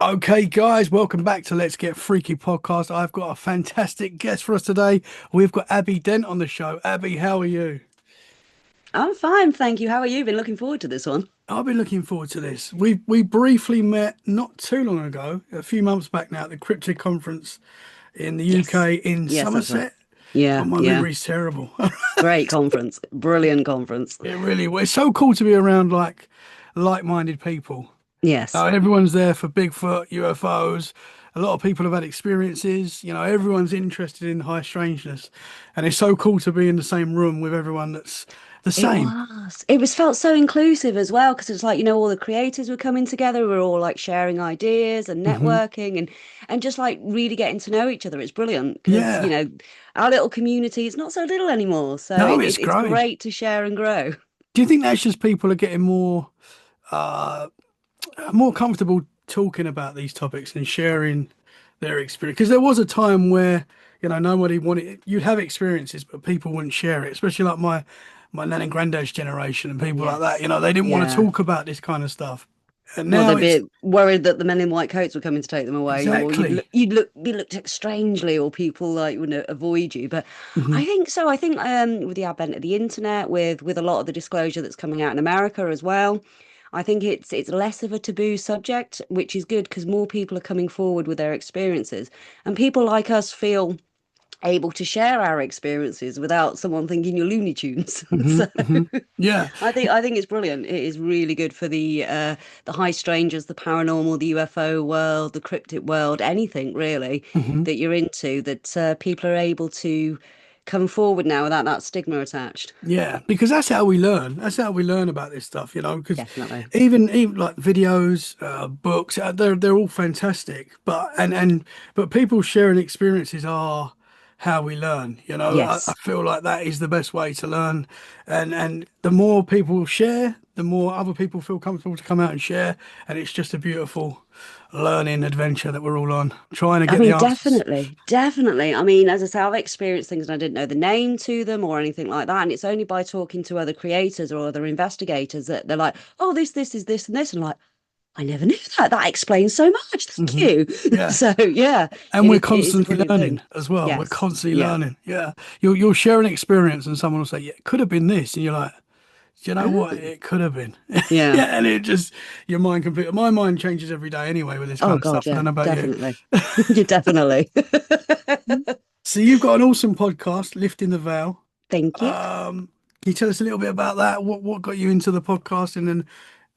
Okay, guys, welcome back to Let's Get Freaky podcast. I've got a fantastic guest for us today. We've got Abbie Dent on the show. Abbie, how are you? I'm fine, thank you. How are you? Been looking forward to this one. I've been looking forward to this. We briefly met not too long ago, a few months back now, at the Cryptid Conference in the Yes. UK in Yes, that's right. Somerset. God, Yeah, my yeah. memory's terrible. Great conference. Brilliant conference. It really was. It's so cool to be around like-minded people. Yes. Everyone's there for Bigfoot, UFOs. A lot of people have had experiences. Everyone's interested in high strangeness, and it's so cool to be in the same room with everyone that's the It same. was. It was felt so inclusive as well because it's like, all the creators were coming together. We're all like sharing ideas and Hmm. networking and just like really getting to know each other. It's brilliant because, Yeah. our little community is not so little anymore. So No, it's it's great. great to share and grow. Do you think that's just people are getting uh, more comfortable talking about these topics and sharing their experience? Because there was a time where, nobody wanted, you'd have experiences, but people wouldn't share it, especially like my nan and granddad's generation and people like that. Yes. They didn't want to Yeah. talk about this kind of stuff. And Well, now they'd it's be worried that the men in white coats were coming to take them away, or exactly. be looked at strangely, or people like would avoid you. But Hmm. I think so. I think with the advent of the internet, with a lot of the disclosure that's coming out in America as well, I think it's less of a taboo subject, which is good because more people are coming forward with their experiences, and people like us feel able to share our experiences without someone thinking you're Looney Tunes. Hmm. So Hmm. Yeah. I think it's brilliant. It is really good for the high strangers, the paranormal, the UFO world, the cryptid world, anything really Hmm. that you're into that people are able to come forward now without that stigma attached. Yeah, because that's how we learn. That's how we learn about this stuff, because Definitely. even like videos, books, they're all fantastic. But people sharing experiences are how we learn. I Yes. feel like that is the best way to learn. And the more people share, the more other people feel comfortable to come out and share. And it's just a beautiful learning adventure that we're all on, trying to I get the mean, answers. definitely, definitely. I mean, as I say, I've experienced things and I didn't know the name to them or anything like that. And it's only by talking to other creators or other investigators that they're like, oh, this is this and this. And I'm like, I never knew that. That explains so much. Thank Hmm. you. Yeah. So yeah, And we're it is a constantly brilliant learning thing. as well. We're Yes. constantly Yeah. learning. Yeah. You'll share an experience and someone will say, yeah, it could have been this. And you're like, do you know what? Oh, It could have been. yeah. Yeah. And it just, your mind completely, my mind changes every day anyway with this Oh kind of God, stuff. I yeah, don't know about you. definitely. Yeah, definitely. So you've got an awesome podcast, Lifting the Veil. Thank you. Can you tell us a little bit about that? What got you into the podcasting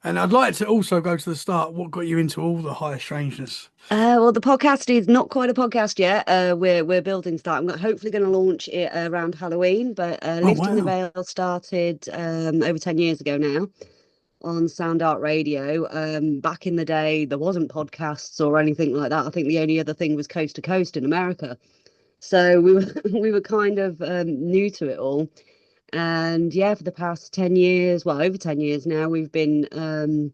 and I'd like to also go to the start. What got you into all the high strangeness? Well, the podcast is not quite a podcast yet. We're building to that. Hopefully going to launch it around Halloween. But Oh, Lifting the wow. Veil started over 10 years ago now on Sound Art Radio. Back in the day, there wasn't podcasts or anything like that. I think the only other thing was Coast to Coast in America. So we were we were kind of new to it all. And yeah, for the past 10 years, well, over 10 years now, we've been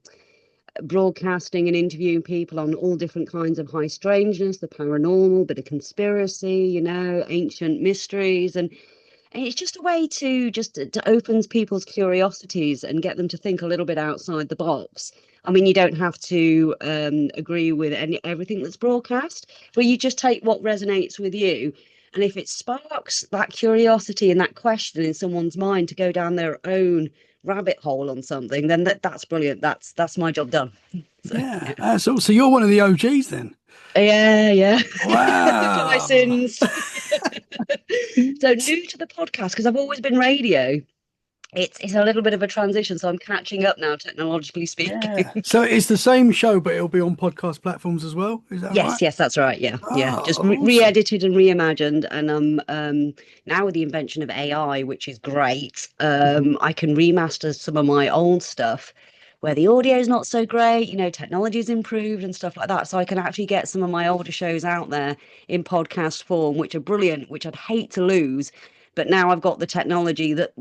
broadcasting and interviewing people on all different kinds of high strangeness, the paranormal, bit of conspiracy, ancient mysteries, and it's just a way to to open people's curiosities and get them to think a little bit outside the box. I mean, you don't have to agree with everything that's broadcast, but you just take what resonates with you. And if it sparks that curiosity and that question in someone's mind to go down their own rabbit hole on something, then that's brilliant. That's my job done. So Yeah. yeah, So you're one of the OGs then. yeah, yeah. Wow. Licensed. So new to the podcast because I've always been radio. It's a little bit of a transition, so I'm catching up now, technologically speaking. Yeah. So it's the same show, but it'll be on podcast platforms as well. Is that right? Yes, yes, that's right. Yeah, yeah. Just Oh, awesome. re-edited and reimagined, and now with the invention of AI, which is great, Mhm. I can remaster some of my old stuff where the audio is not so great. Technology's improved and stuff like that, so I can actually get some of my older shows out there in podcast form, which are brilliant, which I'd hate to lose. But now I've got the technology that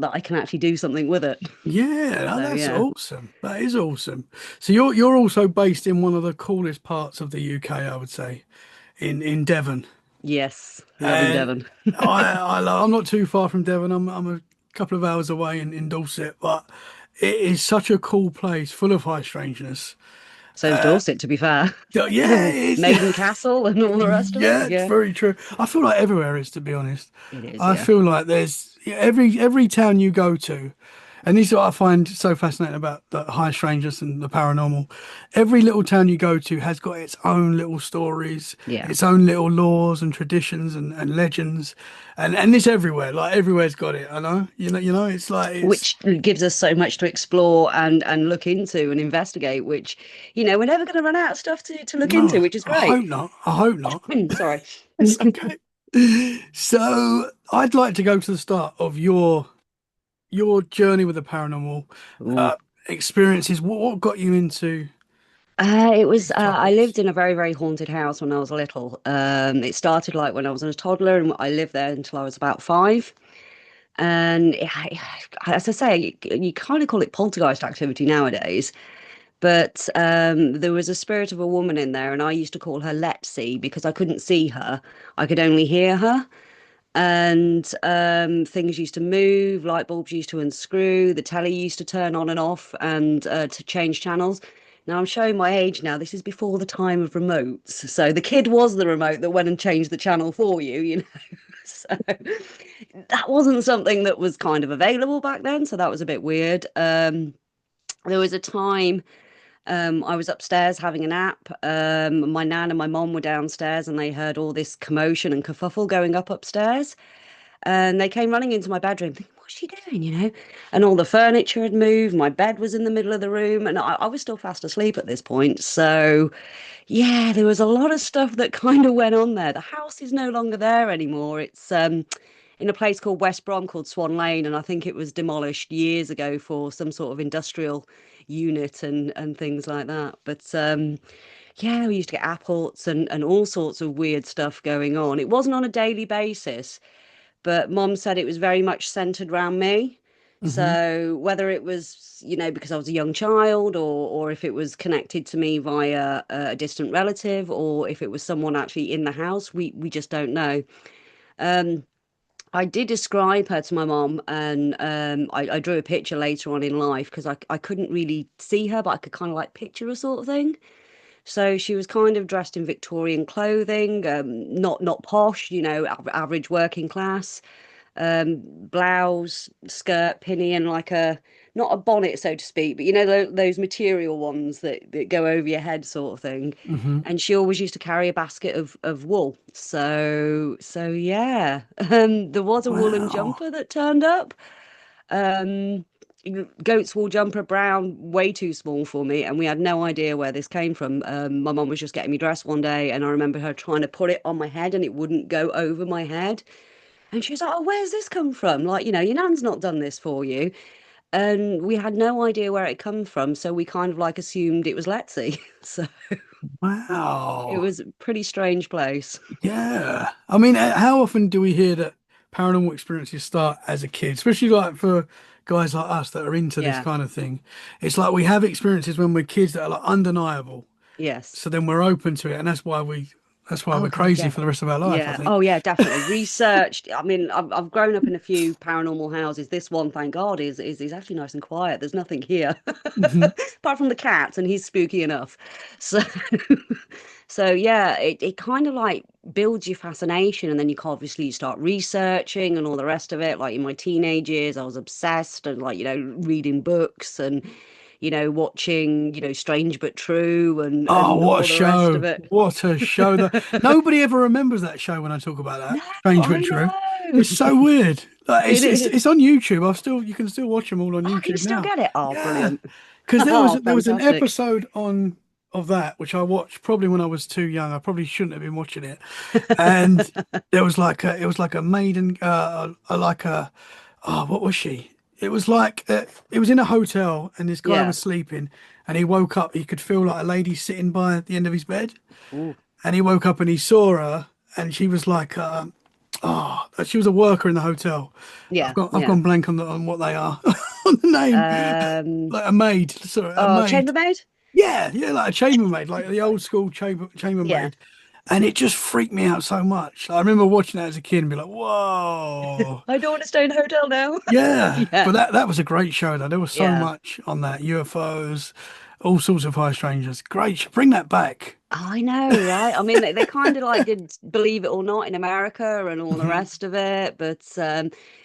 I can actually do something with it. Yeah, oh, So that's yeah. awesome. That is awesome. So you're also based in one of the coolest parts of the UK, I would say, in Devon. Yes, loving And Devon. I'm not too far from Devon. I'm a couple of hours away in Dorset, but it is such a cool place, full of high strangeness. So's Dorset, to be fair. Yeah, it is. Maiden Castle and all the rest of it. Yeah, it's Yeah, very true. I feel like everywhere is, to be honest. it is. I Yeah. feel like there's, yeah, every town you go to, and this is what I find so fascinating about the high strangeness and the paranormal. Every little town you go to has got its own little stories, Yeah. its own little laws and traditions and legends, and it's everywhere. Like everywhere's got it. I know, it's like it's Which gives us so much to explore and look into and investigate, which, we're never going to run out of stuff to look no. into, which is I great. hope not. I hope not. Sorry. It's okay. So I'd like to go to the start of your journey with the paranormal Ooh. uh, experiences. What got you into It was, these I topics? lived in a very, very haunted house when I was little. It started like when I was a toddler, and I lived there until I was about 5. And as I say, you kind of call it poltergeist activity nowadays. But there was a spirit of a woman in there, and I used to call her Letsy because I couldn't see her. I could only hear her. And things used to move, light bulbs used to unscrew, the telly used to turn on and off, and to change channels. Now I'm showing my age now. This is before the time of remotes. So the kid was the remote that went and changed the channel for you. So that wasn't something that was kind of available back then. So that was a bit weird. There was a time I was upstairs having a nap. My nan and my mom were downstairs and they heard all this commotion and kerfuffle going up upstairs. And they came running into my bedroom thinking, what's she doing, And all the furniture had moved. My bed was in the middle of the room and I was still fast asleep at this point. So, yeah, there was a lot of stuff that kind of went on there. The house is no longer there anymore. It's in a place called West Brom called Swan Lane, and I think it was demolished years ago for some sort of industrial unit and things like that. But yeah, we used to get apples and all sorts of weird stuff going on. It wasn't on a daily basis, but Mom said it was very much centered around me. Hmm. So whether it was, because I was a young child, or if it was connected to me via a distant relative, or if it was someone actually in the house, we just don't know. Um, I did describe her to my mom, and I drew a picture later on in life because I couldn't really see her, but I could kind of like picture her sort of thing. So she was kind of dressed in Victorian clothing, not posh, average working class, blouse, skirt, pinny, and like a not a bonnet, so to speak, but those material ones that go over your head, sort of thing. Hmm. And she always used to carry a basket of wool. So yeah, there was a woolen Wow. jumper that turned up. Um, Goat's wool jumper, brown, way too small for me, and we had no idea where this came from. My mum was just getting me dressed one day, and I remember her trying to put it on my head, and it wouldn't go over my head. And she was like, "Oh, where's this come from? Like, your nan's not done this for you." And we had no idea where it come from, so we kind of like assumed it was Letsy. So it Wow. was a pretty strange place. Yeah. I mean, how often do we hear that paranormal experiences start as a kid, especially like for guys like us that are into this Yeah. kind of thing? It's like we have experiences when we're kids that are like undeniable. Yes. So then we're open to it, and that's why Oh we're God, crazy yeah. for the rest of our life, I Yeah. think. Oh yeah, definitely. Researched. I mean, I've grown up in a few paranormal houses. This one, thank God, is actually nice and quiet. There's nothing here. Hmm. Apart from the cat, and he's spooky enough. So so yeah, it kind of like builds your fascination, and then you can obviously start researching and all the rest of it. Like in my teenage years, I was obsessed and like, reading books and watching, Strange But True Oh, and what a all the rest of show! it. What a show! That nobody ever remembers that show when I talk about No, that. Strange but I true. know. It's so weird. Like, It is. it's on YouTube. You can still watch them all on Oh, can you YouTube still now. get it? Oh, Yeah, brilliant. because Oh, there was an fantastic. episode on of that which I watched probably when I was too young. I probably shouldn't have been watching it. And there was like it was like a maiden like a oh, what was she? It was like it was in a hotel and this guy Yeah. was sleeping and he woke up. He could feel like a lady sitting by the end of his bed, Ooh. and he woke up and he saw her and she was like oh, she was a worker in the hotel. Yeah. I've Yeah. gone blank on what they are on the name, Um, like a maid. Sorry, a oh, maid. chambermaid? Yeah, yeah, like a chambermaid, like the old school Yeah. chambermaid. And it just freaked me out so much. I remember watching that as a kid and be like, whoa. I don't want to stay in a hotel now. Yeah. Yeah. But that was a great show though. There was so Yeah. much on that. UFOs, all sorts of high strangers. Great, should bring that back. I know, right? I mean, they kind of like did Believe It or Not in America and all the Hmm. rest of it, but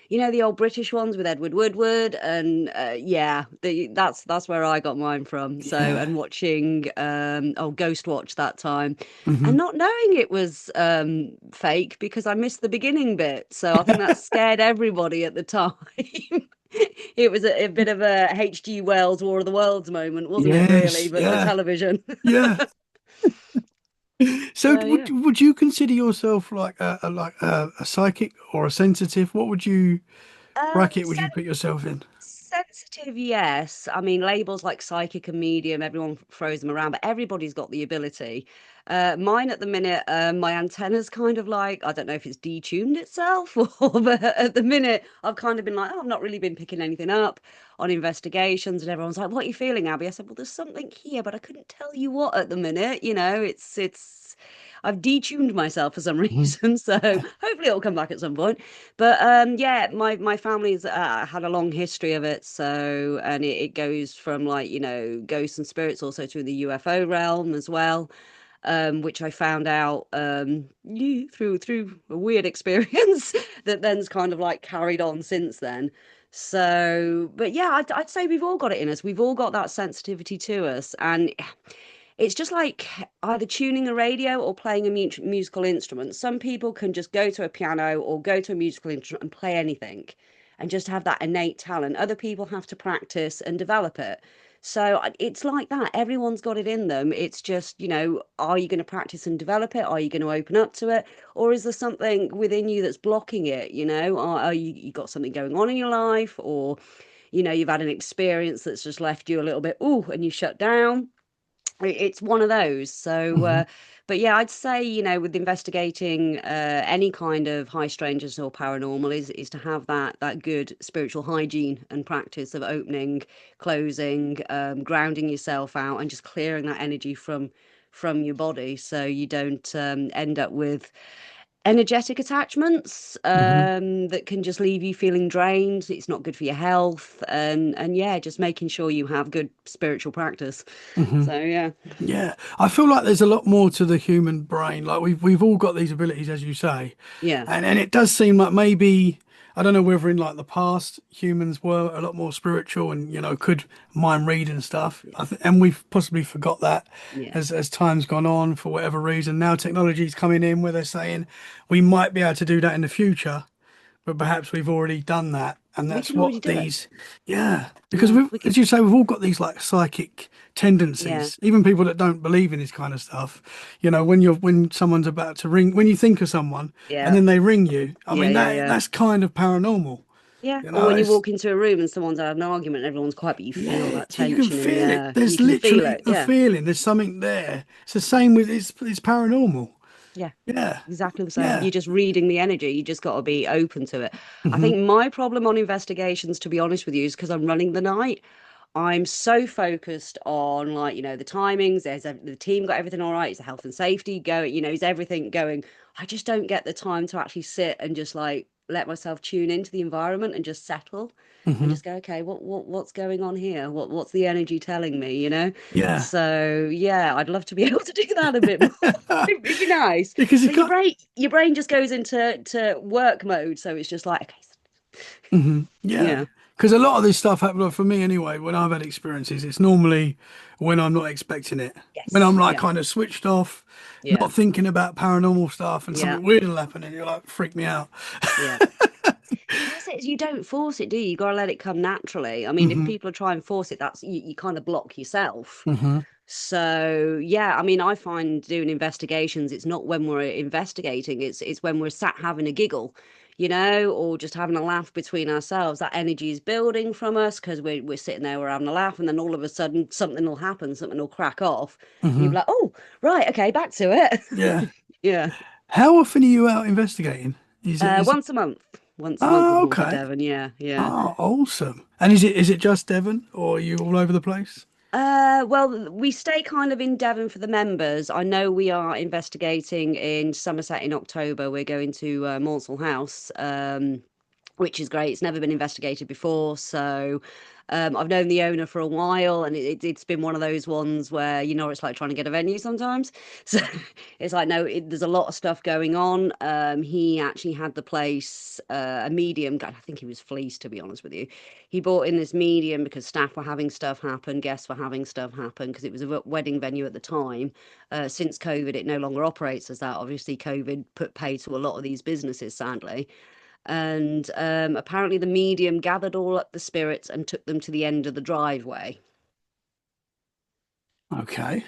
you know, the old British ones with Edward Woodward, and yeah, that's where I got mine from. So, Yeah. and watching Ghost Watch that time, Hmm. and not knowing it was fake because I missed the beginning bit. So I think that scared everybody at the time. It was a bit of a H.G. Wells War of the Worlds moment, wasn't it, really? Yes. But for Yeah. television. Yeah. So So would yeah. would you consider yourself like a psychic or a sensitive? What would you bracket would Sen you put yourself in? sensitive, yes. I mean, labels like psychic and medium, everyone throws them around, but everybody's got the ability. Mine at the minute, my antenna's kind of like, I don't know if it's detuned itself or, but at the minute, I've kind of been like, oh, I've not really been picking anything up on investigations, and everyone's like, what are you feeling, Abby? I said, well, there's something here, but I couldn't tell you what at the minute. You know, I've detuned myself for some Mhm. reason, so hopefully it'll come back at some point. But yeah, my family's had a long history of it, so and it goes from like ghosts and spirits also to the UFO realm as well, which I found out through a weird experience that then's kind of like carried on since then. So, but yeah, I'd say we've all got it in us. We've all got that sensitivity to us, and it's just like either tuning a radio or playing a musical instrument. Some people can just go to a piano or go to a musical instrument and play anything and just have that innate talent. Other people have to practice and develop it. So it's like that. Everyone's got it in them. It's just, are you going to practice and develop it? Are you going to open up to it? Or is there something within you that's blocking it? Are you got something going on in your life? Or, you've had an experience that's just left you a little bit, ooh, and you shut down. It's one of those. So, Mhm. but yeah, I'd say, with investigating any kind of high strangeness or paranormal is to have that good spiritual hygiene and practice of opening, closing, grounding yourself out, and just clearing that energy from your body, so you don't end up with energetic attachments Mhm. that can just leave you feeling drained. It's not good for your health, and yeah, just making sure you have good spiritual practice. Mhm. So yeah. Yeah, I feel like there's a lot more to the human brain. Like we've all got these abilities, as you say, Yeah. and it does seem like maybe I don't know whether in like the past humans were a lot more spiritual and could mind read and stuff. And we've possibly forgot that Yeah. as time's gone on for whatever reason. Now technology's coming in where they're saying we might be able to do that in the future, but perhaps we've already done that. And We that's can already what do it. these, yeah, because Yeah. we've, We can. as you say, we've all got these like psychic Yeah. tendencies. Even people that don't believe in this kind of stuff, when someone's about to ring, when you think of someone and Yeah. then they ring you, I Yeah. mean, Yeah. that Yeah. that's kind of paranormal. Yeah. Or when you It's, walk into a room and someone's had an argument, everyone's quiet, but you feel yeah, that you can tension in the feel it. air. You There's can feel literally it. a Yeah. feeling. There's something there. It's the same with it's paranormal. Yeah. Yeah, Exactly the same. yeah. You're just reading the energy. You just got to be open to it. I Hmm. think my problem on investigations, to be honest with you, is because I'm running the night. I'm so focused on like, the timings. The team got everything all right. Is the health and safety going? Is everything going? I just don't get the time to actually sit and just like let myself tune into the environment and just settle and Hmm. just go, okay, what's going on here? What's the energy telling me? Yeah. So yeah, I'd love to be able to do that a bit more. It'd be nice. Because So it got. your brain just goes into work mode. So it's just like, okay, Yeah, yeah, because a lot of this stuff happened like, for me anyway. When I've had experiences, it's normally when I'm not expecting it. When I'm yes, like yeah, kind of switched off, yeah, not thinking about paranormal stuff, and yeah, something weird will happen, and you're like, freak me out. yeah. That's it. You don't force it, do you? You gotta let it come naturally. I mean, if Hmm. people are trying to force it, that's you kind of block yourself. Hmm. So yeah, I mean, I find doing investigations, it's not when we're investigating, it's when we're sat having a giggle, or just having a laugh between ourselves. That energy is building from us because we're sitting there, we're having a laugh, and then all of a sudden something will happen, something will crack off, and you'll Hmm. be like, oh, right, okay, back to it. Yeah. Yeah. How often are you out investigating? Is it? Once a month. Once a month with Oh, Haunted okay. Devon, yeah, yeah. Oh, awesome. And is it just Devon, or are you all over the place? Well, we stay kind of in Devon for the members. I know we are investigating in Somerset in October. We're going to Maunsell House. which is great. It's never been investigated before. So I've known the owner for a while, and it's been one of those ones where, it's like trying to get a venue sometimes. So it's like, no, there's a lot of stuff going on. He actually had the place, a medium. God, I think he was fleeced, to be honest with you. He brought in this medium because staff were having stuff happen, guests were having stuff happen, because it was a wedding venue at the time. Since COVID, it no longer operates as that. Obviously, COVID put pay to a lot of these businesses, sadly. And apparently the medium gathered all up the spirits and took them to the end of the driveway Okay.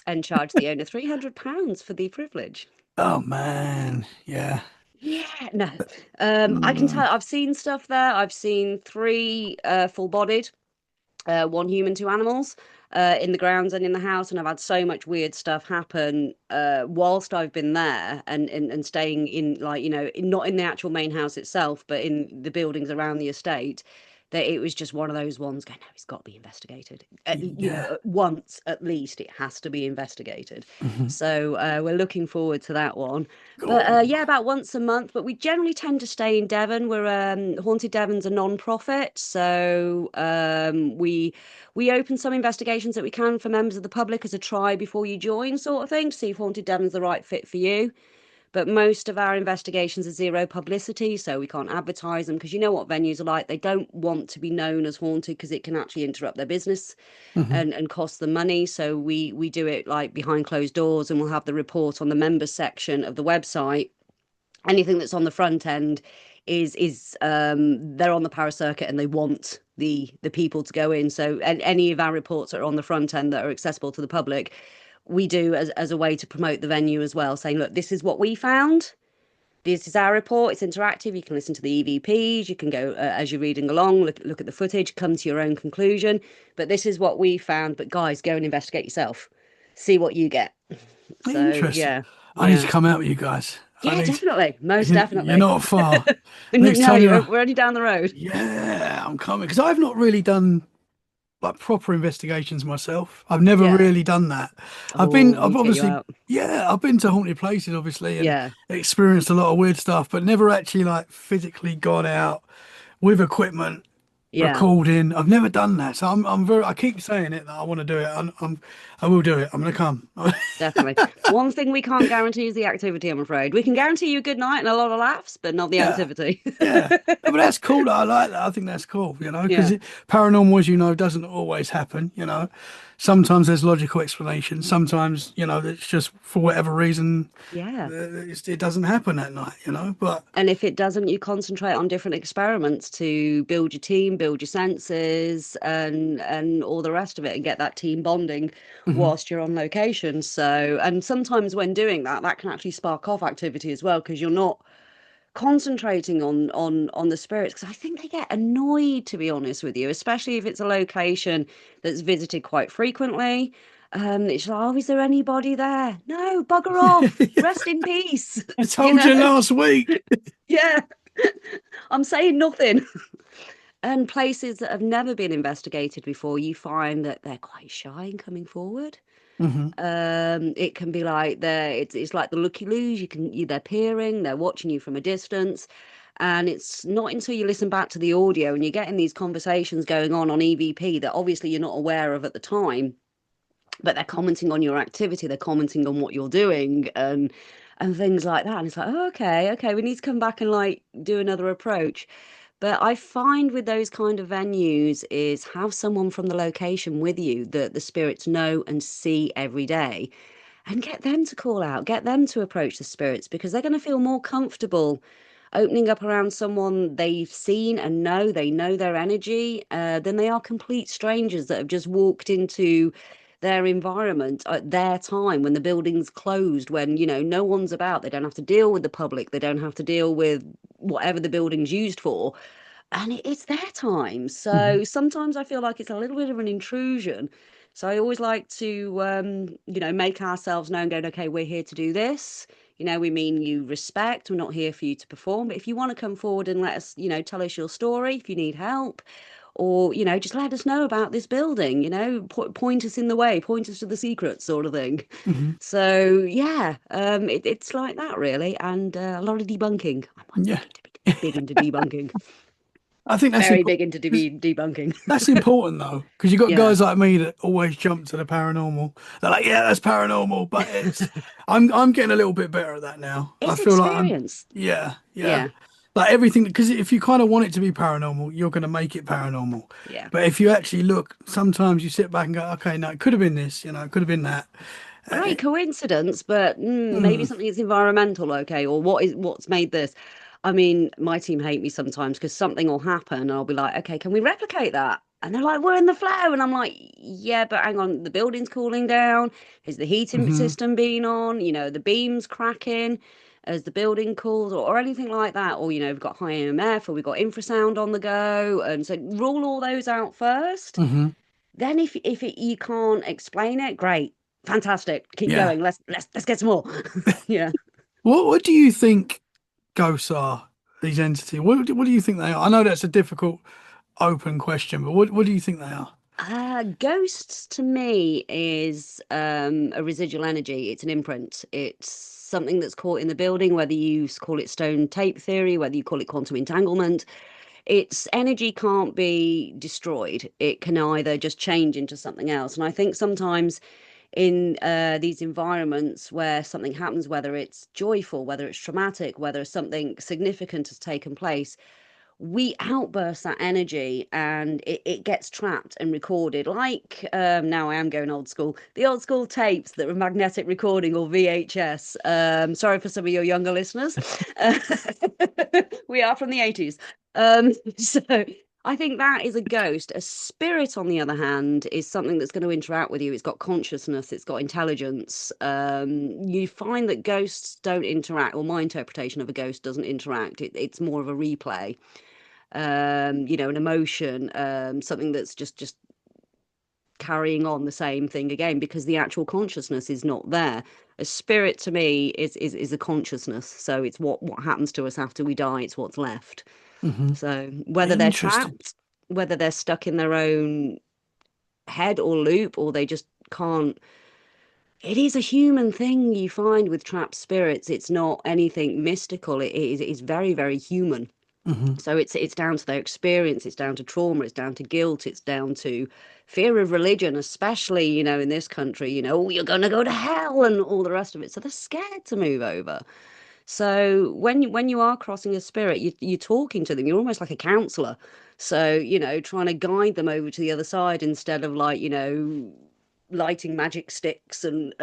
and charged the owner £300 for the privilege. Oh man. Yeah. Yeah, no. I can Mm, tell, I've seen stuff there. I've seen three full-bodied, one human, two animals, in the grounds and in the house, and I've had so much weird stuff happen whilst I've been there, and staying in, like, not in the actual main house itself, but in the buildings around the estate. That it was just one of those ones going, no, it's got to be investigated. yeah. Once at least it has to be investigated. Mhm. So we're looking forward to that one. But Cool. yeah, about once a month. But we generally tend to stay in Devon. We're Haunted Devon's a non-profit, so we open some investigations that we can for members of the public as a try before you join, sort of thing, to see if Haunted Devon's the right fit for you. But most of our investigations are zero publicity, so we can't advertise them, because you know what venues are like. They don't want to be known as haunted because it can actually interrupt their business Mhm. and cost them money. So we do it like behind closed doors, and we'll have the report on the members section of the website. Anything that's on the front end is they're on the power circuit and they want the people to go in. So and any of our reports that are on the front end that are accessible to the public, we do as a way to promote the venue as well, saying, look, this is what we found. This is our report. It's interactive. You can listen to the EVPs. You can go as you're reading along, look at the footage, come to your own conclusion. But this is what we found. But guys, go and investigate yourself. See what you get. So Interesting. yeah, I need to yeah, come out with you guys. I yeah, need. definitely, most You're definitely. not far. Next No, time you're. we're only down the road. Yeah, I'm coming because I've not really done like proper investigations myself. I've never Yeah. really done that. Oh, I've need to get you obviously, out. yeah, I've been to haunted places, obviously, and Yeah. experienced a lot of weird stuff, but never actually like physically gone out with equipment, Yeah. recording. I've never done that, so I keep saying it that I want to do it. I will do it. I'm gonna come. Definitely. One thing we can't guarantee is the activity, I'm afraid. We can guarantee you a good night and a lot of laughs, but not the Yeah. activity. Yeah. No, but that's cool. I like that. I think that's cool, because Yeah. paranormal, as you know, doesn't always happen. Sometimes there's logical explanations. Sometimes, it's just for whatever reason, Yeah. it doesn't happen that night. But And if it doesn't, you concentrate on different experiments to build your team, build your senses, and all the rest of it, and get that team bonding mhm. whilst you're on location. So, and sometimes when doing that, that can actually spark off activity as well, because you're not concentrating on the spirits, because I think they get annoyed, to be honest with you, especially if it's a location that's visited quite frequently. It's like, oh, is there anybody there? No, bugger off, Yeah, rest in peace. I you told know you last week. yeah. I'm saying nothing. And places that have never been investigated before, you find that they're quite shy in coming forward. Hmm. It can be like it's like the looky loos. They're peering, they're watching you from a distance. And it's not until you listen back to the audio and you're getting these conversations going on EVP that obviously you're not aware of at the time, but they're commenting on your activity, they're commenting on what you're doing, and things like that. And it's like, oh, okay, we need to come back and like do another approach. But I find with those kind of venues is have someone from the location with you that the spirits know and see every day, and get them to call out, get them to approach the spirits, because they're going to feel more comfortable opening up around someone they've seen and know, they know their energy, than they are complete strangers that have just walked into their environment at their time when the building's closed, when no one's about. They don't have to deal with the public, they don't have to deal with whatever the building's used for, and it's their time. Hmm. So sometimes I feel like it's a little bit of an intrusion. So I always like to, make ourselves known, going, okay, we're here to do this. We mean you respect. We're not here for you to perform. But if you want to come forward and let us, tell us your story, if you need help, or just let us know about this building, point us in the way, point us to the secrets, sort of thing. Hmm. So yeah, it's like that really, and a lot of debunking. I'm Yeah. big into debunking. I think that's Very important. big into debunking. That's important though, because you've got Yeah. guys like me that always jump to the paranormal. They're like, "Yeah, that's paranormal," but I'm getting a little bit better at that now. I It's feel like experience. yeah, yeah, Yeah. like everything. Because if you kind of want it to be paranormal, you're going to make it paranormal. Yeah. But if you actually look, sometimes you sit back and go, "Okay, no, it could have been this. It could have been that." Uh, Great coincidence, but maybe mm, something is environmental, okay? Or what's made this? I mean, my team hate me sometimes because something will happen and I'll be like, okay, can we replicate that? And they're like, we're in the flow. And I'm like, yeah, but hang on, the building's cooling down. Is the heating mhm, system being on? The beams cracking as the building cools or anything like that? Or, we've got high EMF or we've got infrasound on the go. And so rule all those out first. mhm, Then you can't explain it, great, fantastic, keep yeah. going. Let's get some more. Yeah. What do you think ghosts are? These entities. What do you think they are? I know that's a difficult open question, but what do you think they are? Ghosts to me is a residual energy. It's an imprint. It's something that's caught in the building, whether you call it stone tape theory, whether you call it quantum entanglement. Its energy can't be destroyed. It can either just change into something else. And I think sometimes in these environments where something happens, whether it's joyful, whether it's traumatic, whether something significant has taken place, we outburst that energy and it gets trapped and recorded. Like now I am going old school, the old school tapes that were magnetic recording or VHS. Sorry for some of your younger listeners. Uh, we are from the 80s. So I think that is a ghost. A spirit, on the other hand, is something that's going to interact with you. It's got consciousness, it's got intelligence. You find that ghosts don't interact, or my interpretation of a ghost doesn't interact. It's more of a replay, an emotion, something that's just carrying on the same thing again because the actual consciousness is not there. A spirit to me is a consciousness. So it's what happens to us after we die. It's what's left. Hmm. So whether they're Interesting. trapped, whether they're stuck in their own head or loop, or they just can't. It is a human thing you find with trapped spirits. It's not anything mystical. It is very, very human. Hmm. So it's down to their experience, it's down to trauma, it's down to guilt, it's down to fear of religion, especially, in this country, oh, you're gonna go to hell and all the rest of it. So they're scared to move over. So when you are crossing a spirit, you're talking to them. You're almost like a counselor. So, trying to guide them over to the other side instead of like, lighting magic sticks and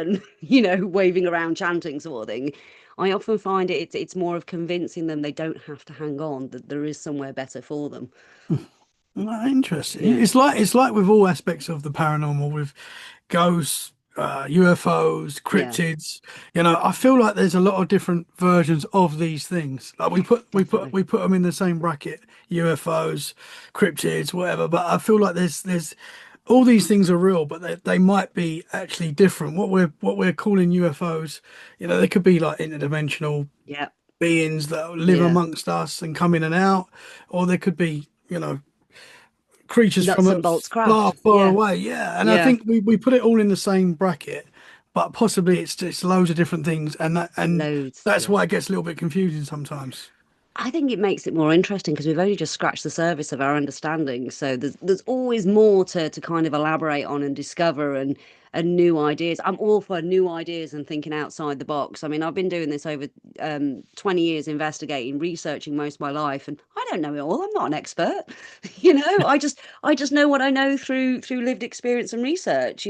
waving around chanting sort of thing. I often find it's more of convincing them they don't have to hang on, that there is somewhere better for them. Interesting. Yeah. It's like with all aspects of the paranormal, with ghosts, UFOs, Yeah, cryptids. I feel like there's a lot of different versions of these things. Like we yeah, put we put definitely. we put them in the same bracket, UFOs, cryptids, whatever. But I feel like there's all these things are real, but they might be actually different. What we're calling UFOs, they could be like interdimensional Yeah, beings that live yeah. amongst us and come in and out, or there could be, creatures from Nuts a and bolts far, craft. far Yeah, away. Yeah, and I yeah. think we put it all in the same bracket, but possibly it's just loads of different things, and Loads. that's Yeah. why it gets a little bit confusing sometimes. I think it makes it more interesting because we've only just scratched the surface of our understanding. So there's always more to kind of elaborate on and discover and new ideas. I'm all for new ideas and thinking outside the box. I mean, I've been doing this over 20 years, investigating, researching most of my life, and I don't know it all. I'm not an expert. I just know what I know through lived experience and research.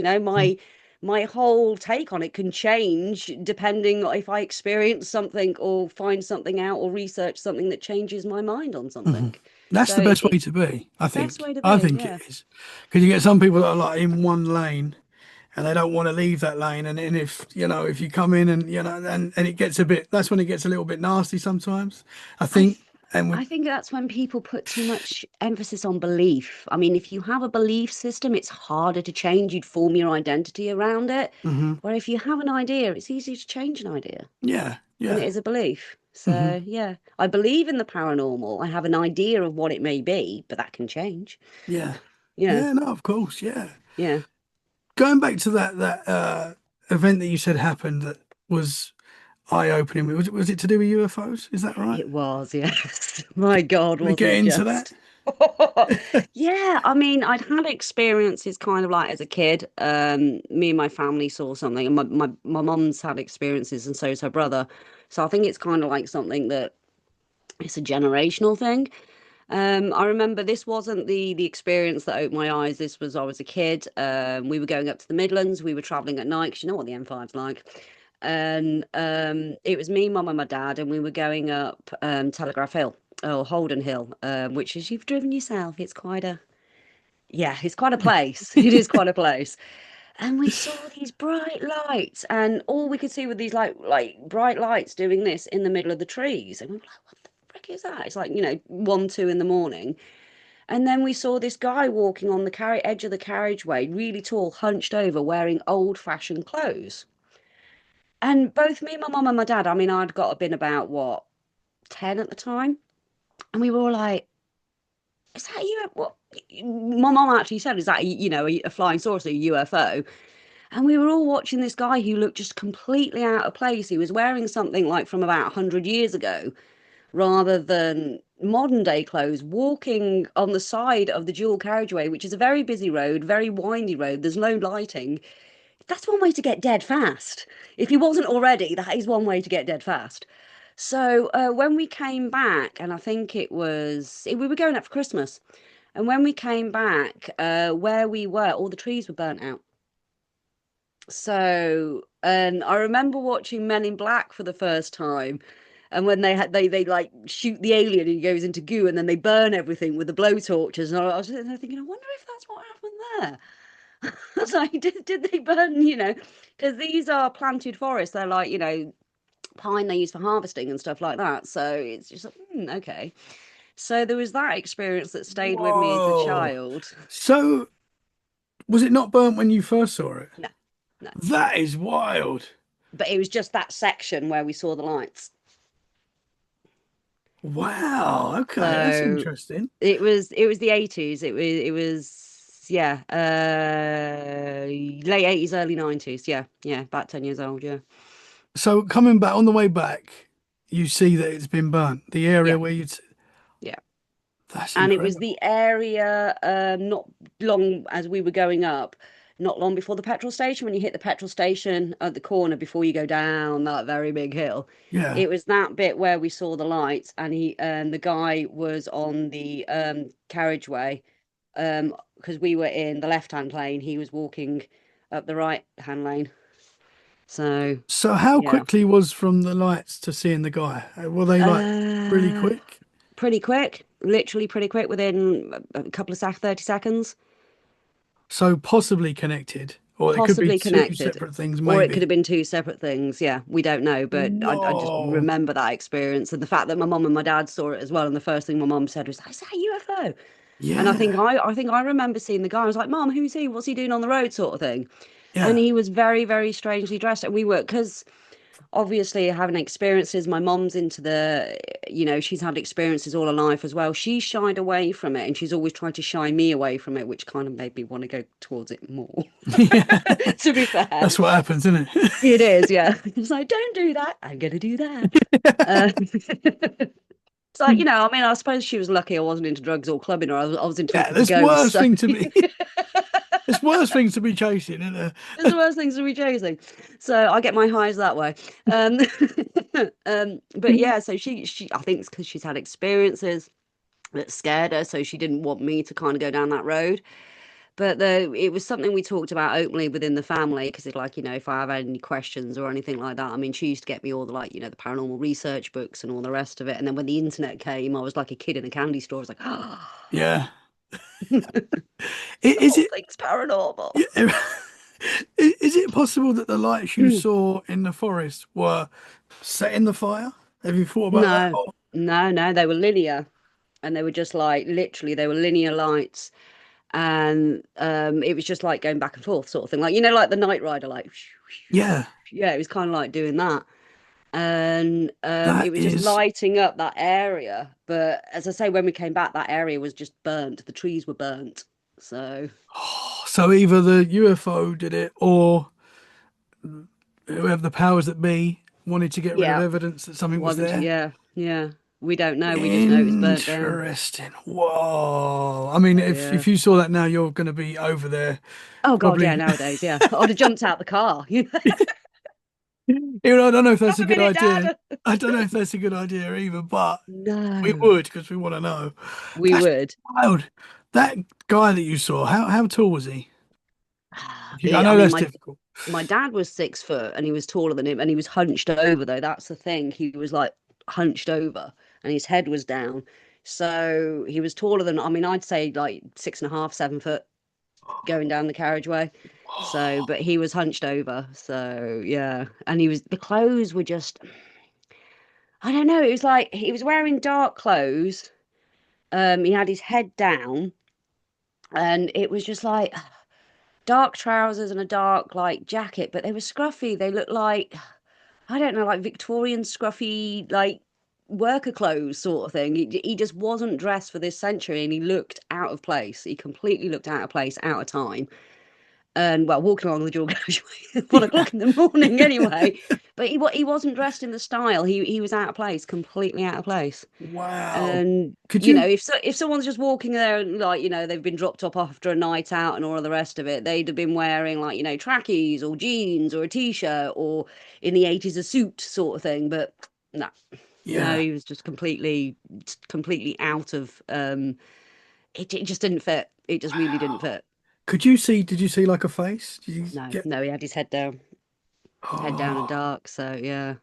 My whole take on it can change depending if I experience something or find something out or research something that changes my mind on Hmm. something. That's So the best way it to be, I best think. way to I be, think it yeah. is, because you get some people that are like in one lane and they don't want to leave that lane, and if you come in and and it gets a bit, that's when it gets a little bit nasty sometimes, I I think. th- And we I think that's when people put too much emphasis on belief. I mean, if you have a belief system, it's harder to change. You'd form your identity around it. hmm Where if you have an idea, it's easier to change an idea yeah, than it yeah. is a belief. Hmm. So yeah, I believe in the paranormal. I have an idea of what it may be, but that can change. Yeah. Yeah, Yeah, no, of course, yeah. yeah. Going back to that event that you said happened that was eye-opening. Was it to do with UFOs? Is that right? It was, yes. My God, We wasn't get it into that? just? Yeah, I mean, I'd had experiences kind of like as a kid. Me and my family saw something, and my mum's had experiences, and so's her brother. So I think it's kind of like something that it's a generational thing. I remember this wasn't the experience that opened my eyes. This was I was a kid. We were going up to the Midlands. We were traveling at night 'cause you know what the M5's like. And it was me, mum, and my dad, and we were going up Telegraph Hill or Holden Hill, which is you've driven yourself. It's quite a yeah, it's quite a place. It is quite a place. And we saw these bright lights, and all we could see were these like bright lights doing this in the middle of the trees. And we were like, what the frick is that? It's like, 1, 2 in the morning. And then we saw this guy walking on the edge of the carriageway, really tall, hunched over, wearing old-fashioned clothes. And both me, my mum, and my dad, I mean, I'd got been about what, 10 at the time. And we were all like, is that you? What? My mum actually said, is that, a flying saucer, a UFO? And we were all watching this guy who looked just completely out of place. He was wearing something like from about 100 years ago rather than modern day clothes, walking on the side of the dual carriageway, which is a very busy road, very windy road. There's no lighting. That's one way to get dead fast. If he wasn't already, that is one way to get dead fast. So when we came back, and I think we were going up for Christmas, and when we came back, where we were, all the trees were burnt out. So, and I remember watching Men in Black for the first time, and when they like shoot the alien and he goes into goo, and then they burn everything with the blowtorches, and I was sitting there thinking, I wonder if that's what happened there. I was like, did they burn? Because these are planted forests. They're like pine they use for harvesting and stuff like that. So it's just like, okay. So there was that experience that stayed with me as a Whoa. child. So, was it not burnt when you first saw it? No, no. That is wild. But it was just that section where we saw the lights. Wow. Okay, that's So interesting. it was the 80s. It was yeah, late 80s, early 90s. Yeah, yeah, about 10 years old. Yeah, So, coming back on the way back, you see that it's been burnt. The area yeah, where yeah. that's And it was the incredible. area not long as we were going up, not long before the petrol station. When you hit the petrol station at the corner before you go down that very big hill, Yeah. it was that bit where we saw the lights, and the guy was on the carriageway, because we were in the left-hand lane, he was walking up the right-hand lane. So So, how yeah, quickly was from the lights to seeing the guy? Were they like really uh, quick? pretty quick, literally pretty quick, within a couple of 30 seconds. So, possibly connected, or it could be Possibly two connected, separate things, or it could maybe. have been two separate things. Yeah, we don't know, but I just Whoa. remember that experience and the fact that my mum and my dad saw it as well. And the first thing my mum said was, "Is that a UFO?" And I think Yeah. I think I remember seeing the guy. I was like, "Mum, who's he? What's he doing on the road?" Sort of thing. And Yeah. he was very, very strangely dressed. And we were, because obviously having experiences, my mom's into she's had experiences all her life as well. She shied away from it, and she's always tried to shy me away from it, which kind of made me want to go towards it more. Yeah. To be fair, That's what happens, isn't it is, yeah. It's like, don't do that. I'm gonna do that. It's like, it? I mean, I suppose she was lucky I wasn't into drugs or clubbing, or I was into Yeah, looking for there's ghosts. worse So thing to be. There's worse things to be chasing, isn't there? it's the worst things to be chasing. So I get my highs that way. Um, but yeah, so she I think it's because she's had experiences that scared her, so she didn't want me to kind of go down that road. But it was something we talked about openly within the family, because it's like, if I have any questions or anything like that. I mean, she used to get me all the like, the paranormal research books and all the rest of it. And then when the internet came, I was like a kid in a candy store. I was like, oh, Yeah. the Is whole it thing's paranormal. yeah, is it possible that the lights you saw in the forest were setting the fire? Have you thought about that? No, no, no, they were linear, and they were just like literally they were linear lights, and it was just like going back and forth sort of thing, like like the Night Rider, like Yeah. yeah, it was kind of like doing that. and That it was just is. lighting up that area. But as I say, when we came back, that area was just burnt. The trees were burnt. So So either the UFO did it, or whoever the powers that be wanted to get rid of yeah, evidence that something was wanted to, there. yeah, yeah. We don't know. We just know it was burnt down. Interesting. Whoa. I mean, So if yeah. you saw that now, you're going to be over there, Oh God, yeah. probably. Nowadays, yeah, I'd have jumped out the car. You know, Even though I don't know if that's stop a a good minute, idea. Dad. I don't know if that's a good idea either, but we No, would because we want to know. we That's would. wild. That guy that you saw, how tall was he? I I know mean, that's my difficult. my dad was 6 foot and he was taller than him and he was hunched over though. That's the thing. He was like hunched over and his head was down. So he was taller than, I mean, I'd say like 6.5, 7 foot going down the carriageway. So, but he was hunched over. So yeah. And the clothes were just, I don't know. It was like he was wearing dark clothes. He had his head down and it was just like dark trousers and a dark like jacket, but they were scruffy. They looked like, I don't know, like Victorian scruffy, like worker clothes sort of thing. He just wasn't dressed for this century and he looked out of place. He completely looked out of place, out of time. And well, walking along the dual carriageway at 1 o'clock in the morning anyway. But he wasn't dressed in the style. He was out of place, completely out of place. Wow. And Could you? if someone's just walking there and like they've been dropped off after a night out and all of the rest of it, they'd have been wearing like trackies or jeans or a t-shirt or in the 80s a suit sort of thing. But no, no, Yeah. he was just completely out of it just didn't fit. It just really didn't Wow. fit. Could you see? Did you see like a face? Did you No, get? no, he had his head down and Oh, dark. So yeah,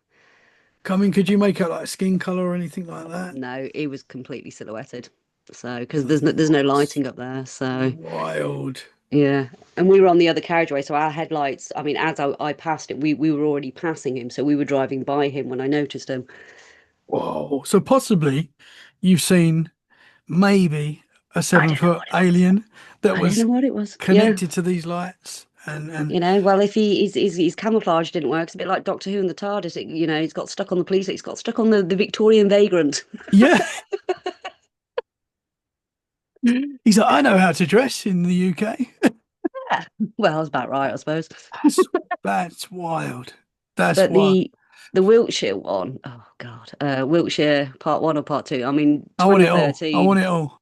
I mean, could you make out like skin color or anything like that? no, he was completely silhouetted. So because there's no That's lighting up there, so. wild. Yeah, and we were on the other carriageway, so our headlights. I mean, as I passed it, we were already passing him, so we were driving by him when I noticed him. Whoa. So possibly you've seen maybe a I seven don't know foot what it was. alien that I don't know was what it was. Yeah, connected to these lights and well, if his camouflage didn't work, it's a bit like Doctor Who and the TARDIS. He's got stuck on the police. He's got stuck on the Victorian vagrant. yeah, he's like, I know how to dress in the UK. Yeah. Well, that's about right, I suppose. That's that's wild. That's But wild. the Wiltshire one, oh God, Wiltshire part one or part two. I mean, I want it all. I want 2013. it all.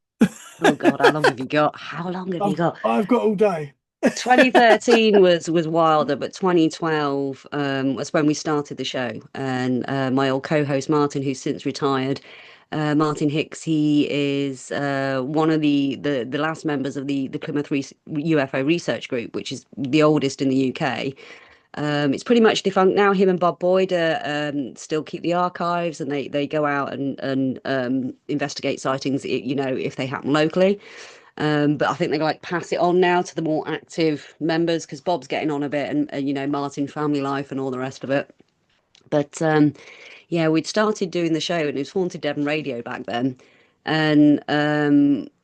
Oh God, how long have you got? How long have you got? I've got all day. 2013 was wilder, but 2012 was when we started the show. And my old co-host Martin, who's since retired, Martin Hicks, he is one of the last members of the Plymouth UFO Research Group, which is the oldest in the UK. It's pretty much defunct now. Him and Bob Boyd still keep the archives, and they go out and investigate sightings, if they happen locally. But I think they like pass it on now to the more active members because Bob's getting on a bit, and Martin family life and all the rest of it. But yeah, we'd started doing the show, and it was Haunted Devon Radio back then. And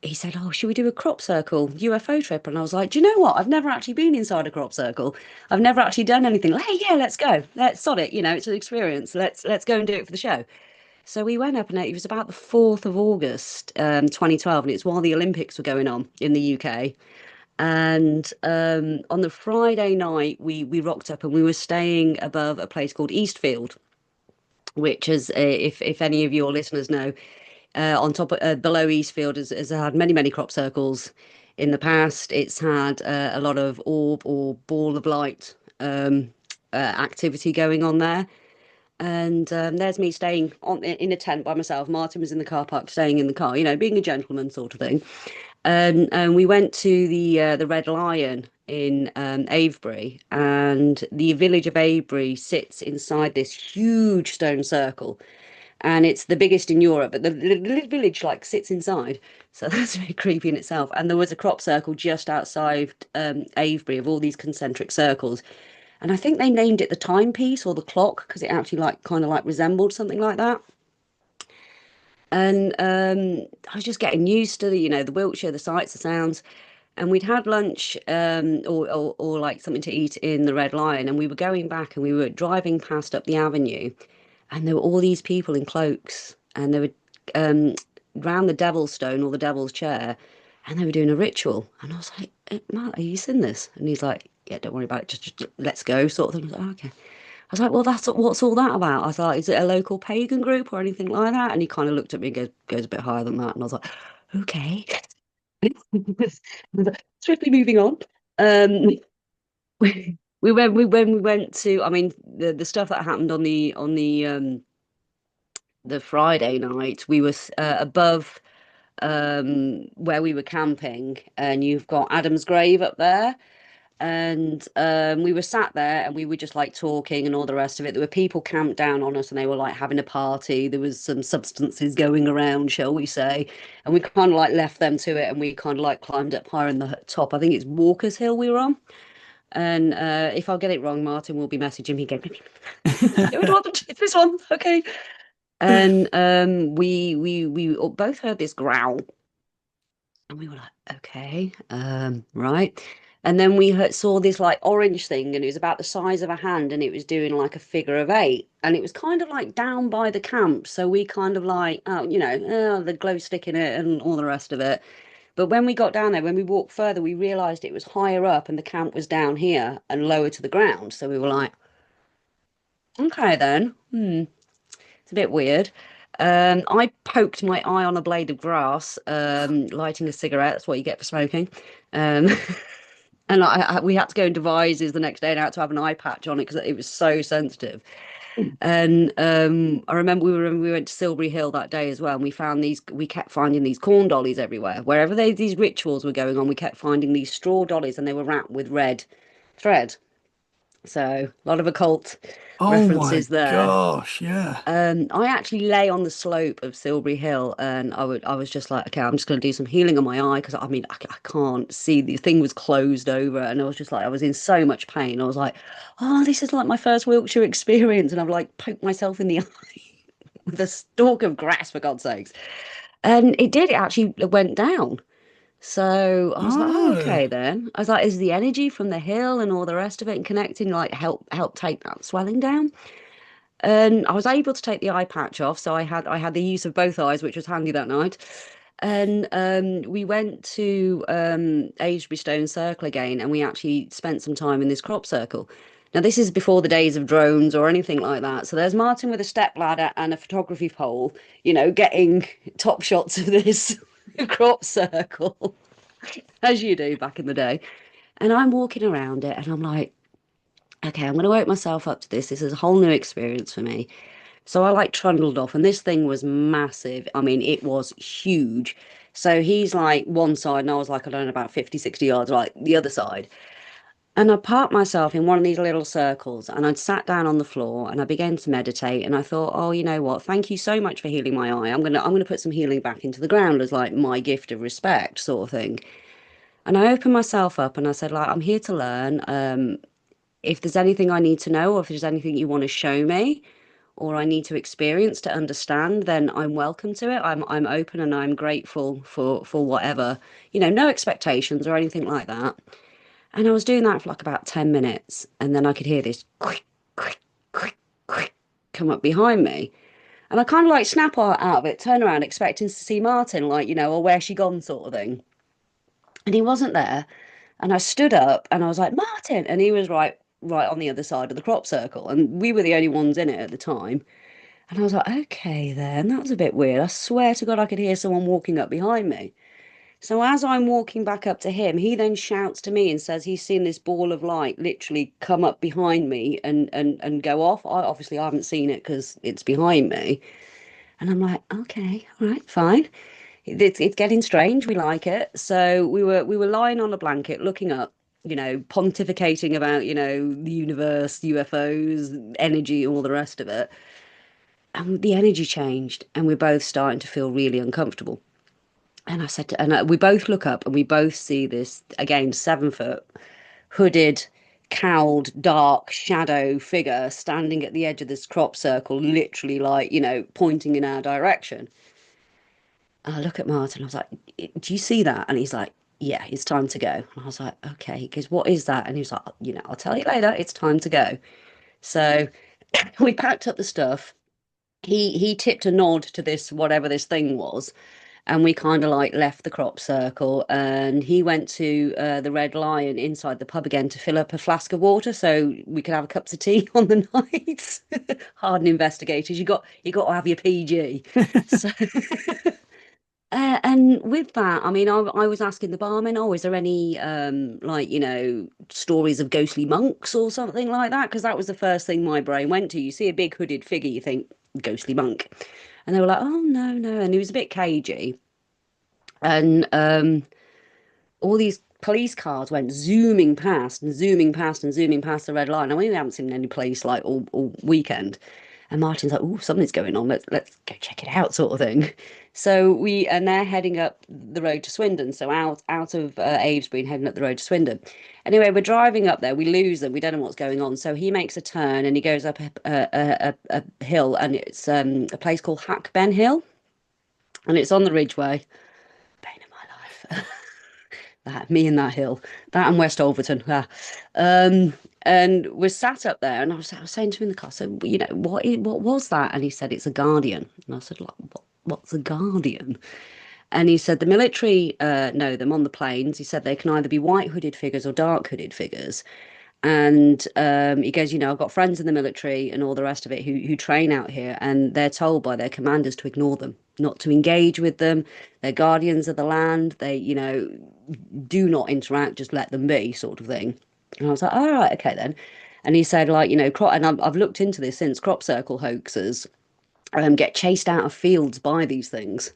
he said, "Oh, should we do a crop circle UFO trip?" And I was like, "Do you know what? I've never actually been inside a crop circle. I've never actually done anything. Like, hey, yeah, let's go. Let's sod it. It's an experience. Let's go and do it for the show." So we went up, and it was about the 4th of August, 2012, and it's while the Olympics were going on in the UK. And on the Friday night, we rocked up, and we were staying above a place called Eastfield, which is, if any of your listeners know, on top of, below Eastfield has had many crop circles in the past. It's had a lot of orb or ball of light activity going on there. And there's me staying in a tent by myself. Martin was in the car park, staying in the car, being a gentleman sort of thing. And we went to the Red Lion in Avebury, and the village of Avebury sits inside this huge stone circle, and it's the biggest in Europe. But the little village like sits inside, so that's very creepy in itself. And there was a crop circle just outside Avebury of all these concentric circles, and I think they named it the timepiece or the clock because it actually like kind of like resembled something like that. And I was just getting used to the Wiltshire, the sights, the sounds. And we'd had lunch or like something to eat in the Red Lion, and we were going back and we were driving past up the avenue. and there were all these people in cloaks, and they were um, round the devil's stone or the devil's chair, and they were doing a ritual. And I was like, Matt, are you seen this? And he's like, yeah, don't worry about it. Just let's go, sort of thing. I was like, okay. I was like, well, that's what's all that about? I was like, is it a local pagan group or anything like that? And he kind of looked at me and goes a bit higher than that. And I was like, okay. Swiftly moving on. Um, we went to. I mean, the stuff that happened on the Friday night. We were above where we were camping, and you've got Adam's grave up there. And we were sat there and we were just like talking and all the rest of it. There were people camped down on us and they were like having a party. There was some substances going around, shall we say. And we kind of like left them to it and we kind of like climbed up higher in the top. I think it's Walker's Hill we were on. And if I get it wrong, Martin will be messaging me again. No, it wasn't. It's this one. Okay. And we both heard this growl. And we were like, okay, right. And then we saw this like orange thing, and it was about the size of a hand, and it was doing like a figure of eight, and it was kind of like down by the camp. So we kind of like, oh, the glow stick in it and all the rest of it. But when we got down there, when we walked further, we realized it was higher up, and the camp was down here and lower to the ground. So we were like, okay, then, it's a bit weird. I poked my eye on a blade of grass, lighting a cigarette. That's what you get for smoking. Um, and we had to go into Devizes the next day and I had to have an eye patch on it because it was so sensitive. And I remember we went to Silbury Hill that day as well, and we kept finding these corn dollies everywhere. Wherever these rituals were going on, we kept finding these straw dollies, and they were wrapped with red thread. So a lot of occult Oh my references there. gosh, yeah. I actually lay on the slope of Silbury Hill, and I was just like, okay, I'm just going to do some healing on my eye because I mean I can't see. The thing was closed over, and I was just like, I was in so much pain. I was like, oh, this is like my first Wiltshire experience, and I've like poked myself in the eye with a stalk of grass for God's sakes, and it did. It actually went down. So I was like, oh, Oh, okay then. I was like, is the energy from the hill and all the rest of it and connecting like help take that swelling down? And I was able to take the eye patch off, so I had the use of both eyes, which was handy that night. And we went to Aylesbury Stone Circle again, and we actually spent some time in this crop circle. Now, this is before the days of drones or anything like that. So there's Martin with a step ladder and a photography pole, getting top shots of this crop circle, as you do back in the day. And I'm walking around it, and I'm like, okay, I'm going to work myself up to this. This is a whole new experience for me. So I like trundled off, and this thing was massive. I mean, it was huge. So he's like one side, and I was like, I don't know, about 50, 60 yards, like the other side. And I parked myself in one of these little circles, and I'd sat down on the floor and I began to meditate. And I thought, oh, you know what? Thank you so much for healing my eye. I'm gonna put some healing back into the ground as like my gift of respect, sort of thing. And I opened myself up and I said, like, I'm here to learn. If there's anything I need to know, or if there's anything you want to show me, or I need to experience to understand, then I'm welcome to it. I'm open and I'm grateful for whatever, no expectations or anything like that. And I was doing that for like about 10 minutes, and then I could hear this quick, quick, quick, quick come up behind me. And I kind of like snap out of it, turn around, expecting to see Martin, like, or where's she gone sort of thing. And he wasn't there. And I stood up and I was like, Martin, and he was right on the other side of the crop circle. And we were the only ones in it at the time. And I was like, okay, then that was a bit weird. I swear to God, I could hear someone walking up behind me. So as I'm walking back up to him, he then shouts to me and says he's seen this ball of light literally come up behind me and go off. Obviously I haven't seen it because it's behind me. And I'm like, okay, all right, fine. It's getting strange. We like it. So we were lying on a blanket looking up, pontificating about, the universe, UFOs, energy, all the rest of it. And the energy changed, and we're both starting to feel really uncomfortable. And I said, we both look up, and we both see this again, 7 foot, hooded, cowled, dark shadow figure standing at the edge of this crop circle, literally like, pointing in our direction. And I look at Martin, I was like, do you see that? And he's like, yeah, it's time to go. And I was like, okay. He goes, what is that? And he was like, I'll tell you later. It's time to go. So we packed up the stuff. he tipped a nod to this whatever this thing was, and we kind of like left the crop circle, and he went to the Red Lion inside the pub again to fill up a flask of water so we could have cups of tea on the night. Hardened investigators, you got to have your PG. So and with that, I mean, I was asking the barman, oh, is there any like, stories of ghostly monks or something like that? Because that was the first thing my brain went to. You see a big hooded figure, you think ghostly monk. And they were like, oh, no, no. And he was a bit cagey. And all these police cars went zooming past and zooming past and zooming past the red line. I mean, we haven't seen any police like all weekend. And Martin's like, oh, something's going on. Let's go check it out, sort of thing. So and they're heading up the road to Swindon. So out of Avesbury and heading up the road to Swindon. Anyway, we're driving up there. We lose them. We don't know what's going on. So he makes a turn and he goes up a hill, and it's a place called Hackben Hill, and it's on the Ridgeway. Pain in my life. That me and that hill, that and West Overton. Ah. And we're sat up there, and I was saying to him in the car, so what was that? And he said it's a guardian. And I said, like, what's a guardian? And he said the military know them on the planes. He said they can either be white hooded figures or dark hooded figures. And he goes, I've got friends in the military and all the rest of it who train out here, and they're told by their commanders to ignore them, not to engage with them. They're guardians of the land. They, do not interact, just let them be, sort of thing. And I was like, all right, okay then. And he said, like, and I've looked into this since, crop circle hoaxers get chased out of fields by these things.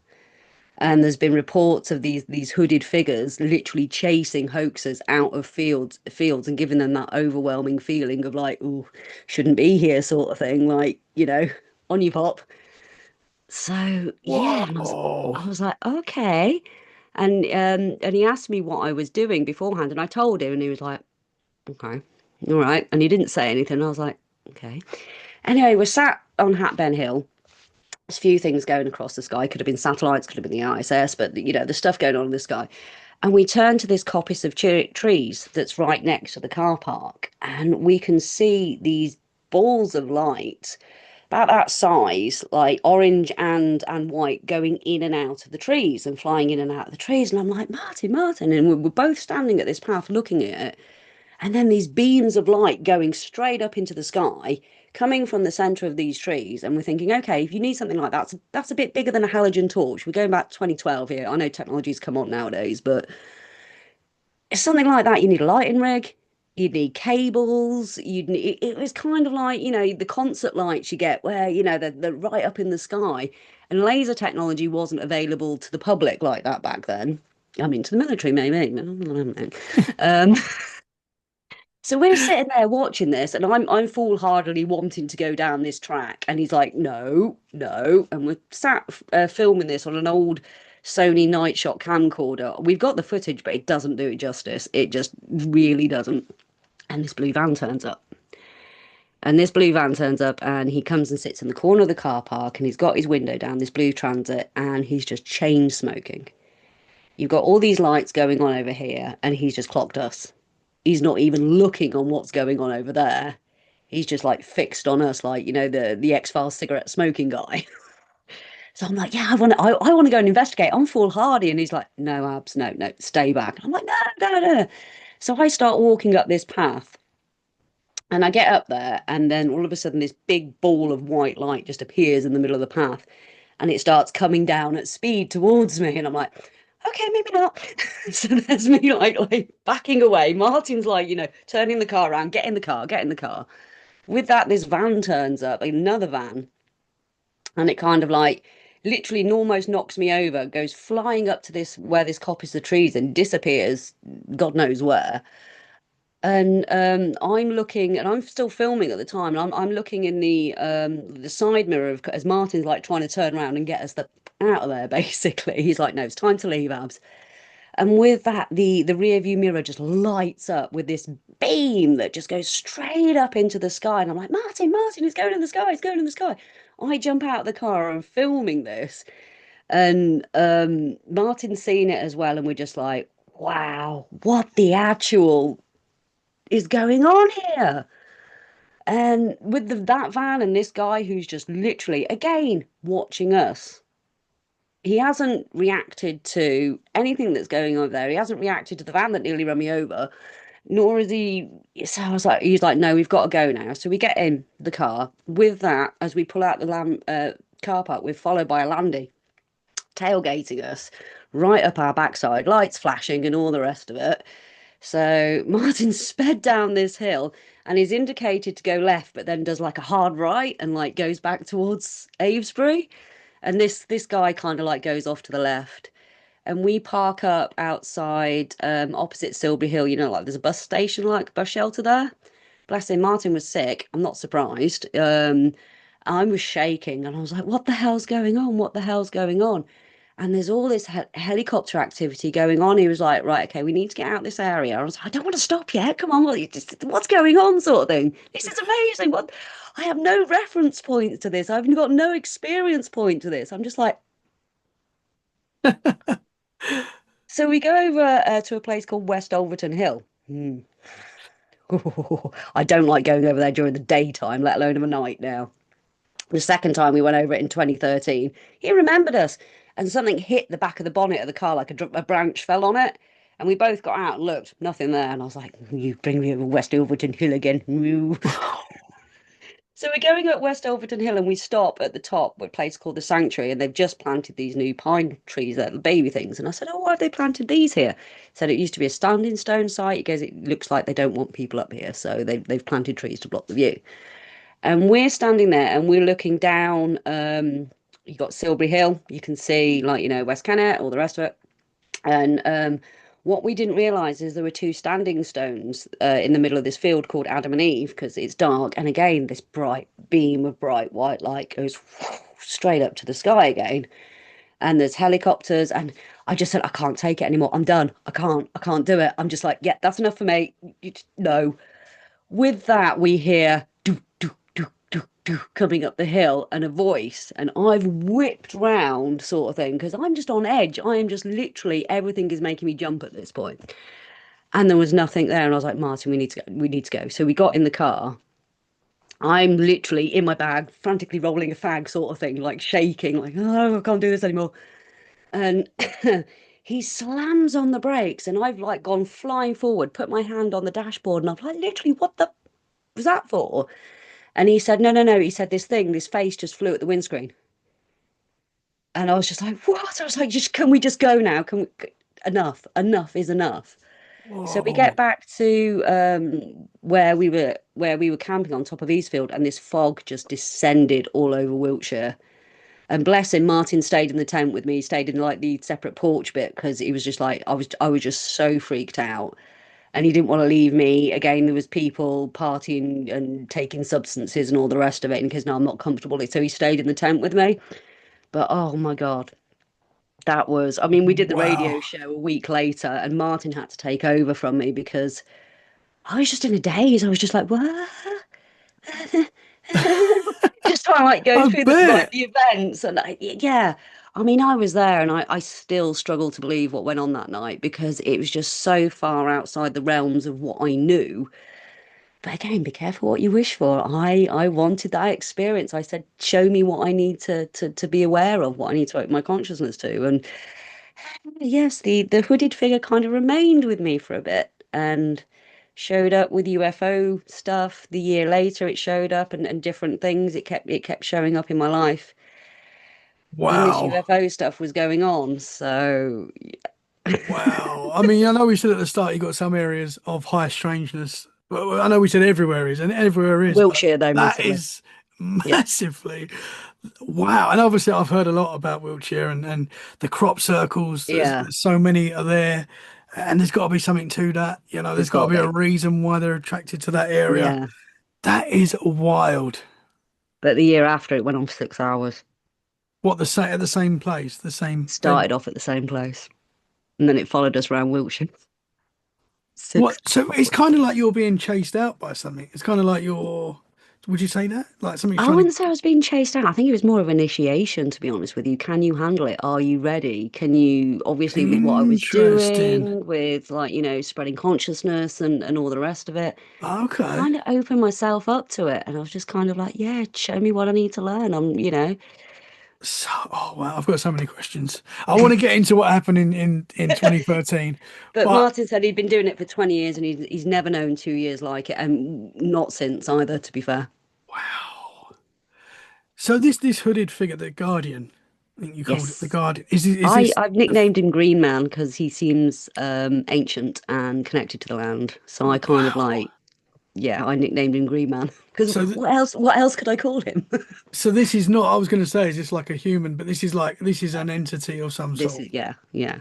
And there's been reports of these hooded figures literally chasing hoaxers out of fields and giving them that overwhelming feeling of like, oh, shouldn't be here, sort of thing, like, on you pop. So yeah, and I Whoa. was like, okay. And he asked me what I was doing beforehand, and I told him, and he was like, okay, all right. And he didn't say anything. I was like, okay. Anyway, we're sat on Hatben Hill. There's a few things going across the sky. Could have been satellites, could have been the ISS, but the stuff going on in the sky. And we turn to this coppice of trees that's right next to the car park, and we can see these balls of light about that size, like orange and white, going in and out of the trees and flying in and out of the trees. And I'm like, Martin, Martin, and we're both standing at this path looking at it. And then these beams of light going straight up into the sky, coming from the center of these trees. And we're thinking, okay, if you need something like that, that's a bit bigger than a halogen torch. We're going back to 2012 here. I know technology's come on nowadays, but it's something like that. You need a lighting rig. You'd need cables. It was kind of like, the concert lights you get where, they're right up in the sky. And laser technology wasn't available to the public like that back then. I mean, to the military, maybe. Um, So we're sitting there watching this, and I'm foolhardily wanting to go down this track, and he's like, "No, no," and we're sat filming this on an old Sony night shot camcorder. We've got the footage, but it doesn't do it justice. It just really doesn't. And this blue van turns up, and he comes and sits in the corner of the car park, and he's got his window down, this blue Transit, and he's just chain smoking. You've got all these lights going on over here, and he's just clocked us. He's not even looking on what's going on over there. He's just like fixed on us, like the X-Files cigarette smoking guy. So I'm like, yeah, I want to go and investigate. I'm foolhardy, and he's like, no, Abs, no, no, stay back. And I'm like, no, no, no. So I start walking up this path, and I get up there, and then all of a sudden, this big ball of white light just appears in the middle of the path, and it starts coming down at speed towards me, and I'm like, okay, maybe not. So there's me like backing away. Martin's like, turning the car around, get in the car, get in the car. With that, this van turns up, another van, and it kind of like literally almost knocks me over, goes flying up to this where this coppice of trees and disappears, God knows where. And I'm looking, and I'm still filming at the time, and I'm looking in the side mirror as Martin's like trying to turn around and get us out of there. Basically, he's like, "No, it's time to leave, Abs." And with that, the rear view mirror just lights up with this beam that just goes straight up into the sky. And I'm like, Martin, Martin, it's going in the sky, it's going in the sky. I jump out of the car and filming this, and Martin's seen it as well, and we're just like, wow, what the actual is going on here? And with that van and this guy who's just literally, again, watching us, he hasn't reacted to anything that's going on there. He hasn't reacted to the van that nearly ran me over, nor is he. So I was like, he's like, no, we've got to go now. So we get in the car. With that, as we pull out the car park, we're followed by a landy tailgating us right up our backside, lights flashing and all the rest of it. So Martin sped down this hill and is indicated to go left, but then does like a hard right and like goes back towards Avesbury. And this guy kind of like goes off to the left. And we park up outside opposite Silbury Hill, like there's a bus station, like bus shelter there. Bless him, Martin was sick. I'm not surprised. I was shaking and I was like, what the hell's going on? What the hell's going on? And there's all this helicopter activity going on. He was like, right, okay, we need to get out this area. I was like, I don't want to stop yet. Come on, what's going on, sort of thing. This is amazing. What? I have no reference points to this. I've got no experience point to this. I'm just like, so we go over to a place called West Olverton Hill. Hmm. I don't like going over there during the daytime, let alone of a night now. The second time we went over it in 2013, he remembered us and something hit the back of the bonnet of the car like a branch fell on it. And we both got out and looked, nothing there. And I was like, you bring me over West Ilverton Hill again. So we're going up West Ilverton Hill and we stop at the top with a place called the Sanctuary. And they've just planted these new pine trees there, the baby things. And I said, oh, why have they planted these here? He said it used to be a standing stone site. He goes, it looks like they don't want people up here. So they've planted trees to block the view. And we're standing there and we're looking down. You got Silbury Hill, you can see, like, West Kennet, all the rest of it. And what we didn't realise is there were two standing stones in the middle of this field called Adam and Eve because it's dark. And again, this bright beam of bright white light goes straight up to the sky again. And there's helicopters. And I just said, I can't take it anymore. I'm done. I can't do it. I'm just like, yeah, that's enough for me. No. With that, we hear coming up the hill and a voice, and I've whipped round, sort of thing, because I'm just on edge. I am just literally, everything is making me jump at this point. And there was nothing there, and I was like, Martin, we need to go. So we got in the car. I'm literally in my bag, frantically rolling a fag, sort of thing, like shaking, like, oh, I can't do this anymore. And he slams on the brakes, and I've like gone flying forward, put my hand on the dashboard, and I'm like, literally, what the was that for? And he said, no, no, no. He said, this face just flew at the windscreen. And I was just like, what? I was like, can we just go now? Enough is enough. So we get Whoa. back to where we were camping on top of Eastfield, and this fog just descended all over Wiltshire. And bless him, Martin stayed in the tent with me. He stayed in like the separate porch bit because he was just like, I was just so freaked out. And he didn't want to leave me. Again, there was people partying and taking substances and all the rest of it. And because now I'm not comfortable, so he stayed in the tent with me. But oh my God, that was. I mean, we did the Wow. radio show a week later, and Martin had to take over from me because I was just in a daze. I was just like, what? Just trying to like go I through bet. the events, and yeah. I mean, I was there, and I still struggle to believe what went on that night because it was just so far outside the realms of what I knew. But again, be careful what you wish for. I wanted that experience. I said, show me what I need to be aware of, what I need to open my consciousness to. And yes, the hooded figure kind of remained with me for a bit and showed up with UFO stuff. The year later it showed up and different things. It kept showing up in my life when this Wow. UFO stuff was going on. So Wow. I mean, I know we said at the start you got some areas of high strangeness. Well, I know we said everywhere is, and everywhere is, but Wiltshire though, that massively. is Yeah. massively. Wow. And obviously, I've heard a lot about Wiltshire and the crop circles. Yeah. There's so many are there, and there's got to be something to that. There's There's got to got be to a be. reason why they're attracted to that area. Yeah. That is wild. But the year after it went on for 6 hours. What the same at the same place, the same. They Started off at the same place. And then it followed us around Wiltshire. Six what? So it's kind of like you're being chased out by something. It's kind of like you're Would you say that? Like something's I trying to. wouldn't say I was being chased out. I think it was more of initiation, to be honest with you. Can you handle it? Are you ready? Can you, obviously, with what I was Interesting. doing, with like, spreading consciousness and all the rest of it, I Okay. kind of opened myself up to it. And I was just kind of like, yeah, show me what I need to learn. So, oh wow, I've got so many questions. I want to get into what happened in 2013, But but Martin said he'd been doing it for 20 years and he's never known 2 years like it, and not since either, to be fair. wow. So this hooded figure, the Guardian, I think you called it the Yes. Guardian. Is I, this I've the f- nicknamed him Green Man because he seems ancient and connected to the land. So I kind of wow? like, yeah, I nicknamed him Green Man because So what else could I call him? so this is not. I was going to say, is this like a human? But this is an entity of some This sort. is, yeah, yeah.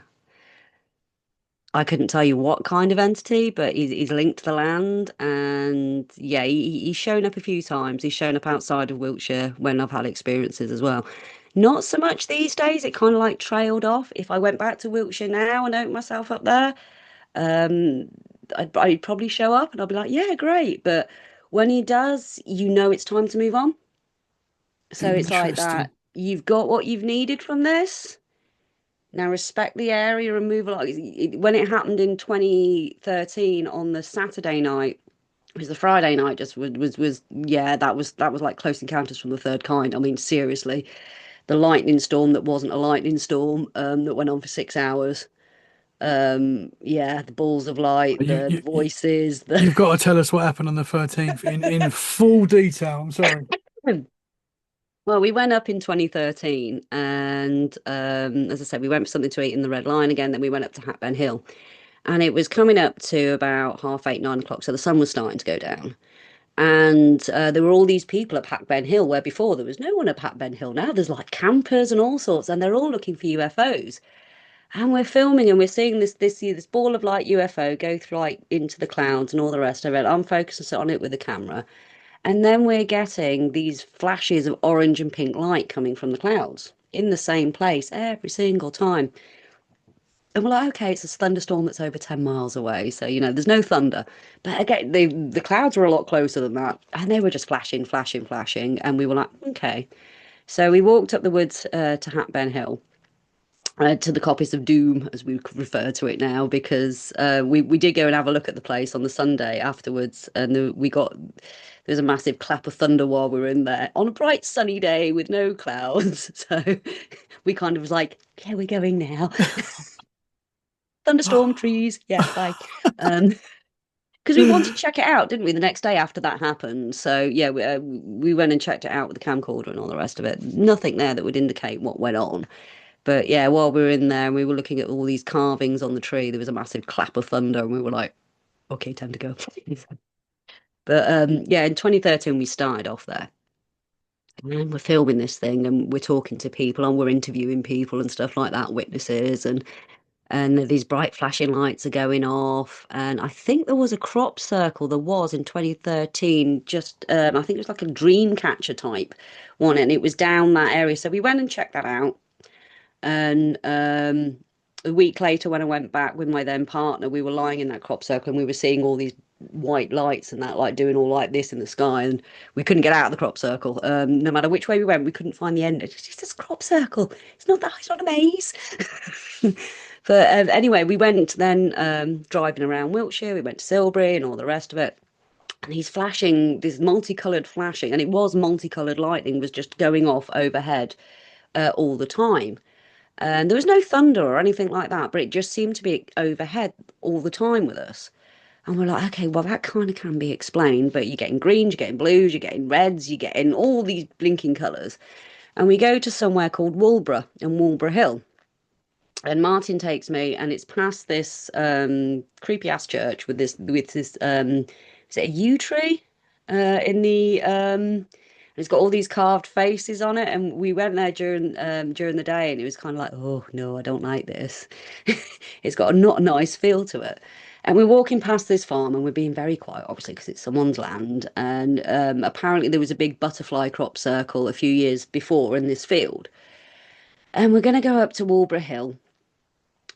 I couldn't tell you what kind of entity, but he's linked to the land, and yeah, he's shown up a few times. He's shown up outside of Wiltshire when I've had experiences as well. Not so much these days. It kind of like trailed off. If I went back to Wiltshire now and opened myself up there, um, I'd probably show up and I'd be like, yeah, great. But when he does, it's time to move on. So it's like Interesting. that. You've got what you've needed from this. Now respect the area and move along. When it happened in 2013 on the Saturday night, because the Friday night just was yeah, that was like close encounters from the third kind. I mean, seriously, the lightning storm that wasn't a lightning storm, that went on for 6 hours. Yeah, the balls of light, You, the you, you, voices, the you've got to tell us what happened on the 13th in full detail. I'm sorry. Well, we went up in 2013, and as I said, we went for something to eat in the Red Lion again. Then we went up to Hatburn Hill, and it was coming up to about 8:30, 9 o'clock, so the sun was starting to go down. And there were all these people at Hackben Hill, where before there was no one at Hackben Hill. Now there's like campers and all sorts, and they're all looking for UFOs. And we're filming, and we're seeing this ball of light UFO go through like into the clouds and all the rest of it. I'm focusing on it with the camera. And then we're getting these flashes of orange and pink light coming from the clouds in the same place every single time. And we're like, okay, it's a thunderstorm that's over 10 miles away. So, there's no thunder. But again, the clouds were a lot closer than that. And they were just flashing, flashing, flashing. And we were like, okay. So we walked up the woods to Hatburn Hill. To the copies of Doom, as we refer to it now, because we did go and have a look at the place on the Sunday afterwards, and there was a massive clap of thunder while we were in there on a bright sunny day with no clouds. So we kind of was like, yeah, we're going now. Thunderstorm trees, yeah, bye. Um, because we wanted to check it out, didn't we, the next day after that happened? So yeah, we went and checked it out with the camcorder and all the rest of it. Nothing there that would indicate what went on. But yeah, while we were in there and we were looking at all these carvings on the tree, there was a massive clap of thunder, and we were like, okay, time to go. But yeah, in 2013 we started off there. And we're filming this thing and we're talking to people and we're interviewing people and stuff like that, witnesses, and these bright flashing lights are going off. And I think there was a crop circle. There was in 2013. Just I think it was like a dream catcher type one, and it was down that area. So we went and checked that out. And a week later, when I went back with my then partner, we were lying in that crop circle and we were seeing all these white lights and that, like doing all like this in the sky. And we couldn't get out of the crop circle. No matter which way we went, we couldn't find the end. It's just this crop circle. It's not that, it's not a maze. But anyway, we went then driving around Wiltshire. We went to Silbury and all the rest of it. And he's flashing, this multicolored flashing, and it was multicolored lightning was just going off overhead all the time. And there was no thunder or anything like that, but it just seemed to be overhead all the time with us. And we're like, okay, well, that kind of can be explained, but you're getting greens, you're getting blues, you're getting reds, you're getting all these blinking colours. And we go to somewhere called Walborough and Walborough Hill. And Martin takes me, and it's past this creepy ass church with this is it a yew tree in the it's got all these carved faces on it, and we went there during the day, and it was kind of like, oh no, I don't like this. It's got a not a nice feel to it. And we're walking past this farm, and we're being very quiet, obviously, because it's someone's land. And apparently, there was a big butterfly crop circle a few years before in this field. And we're going to go up to Walborough Hill,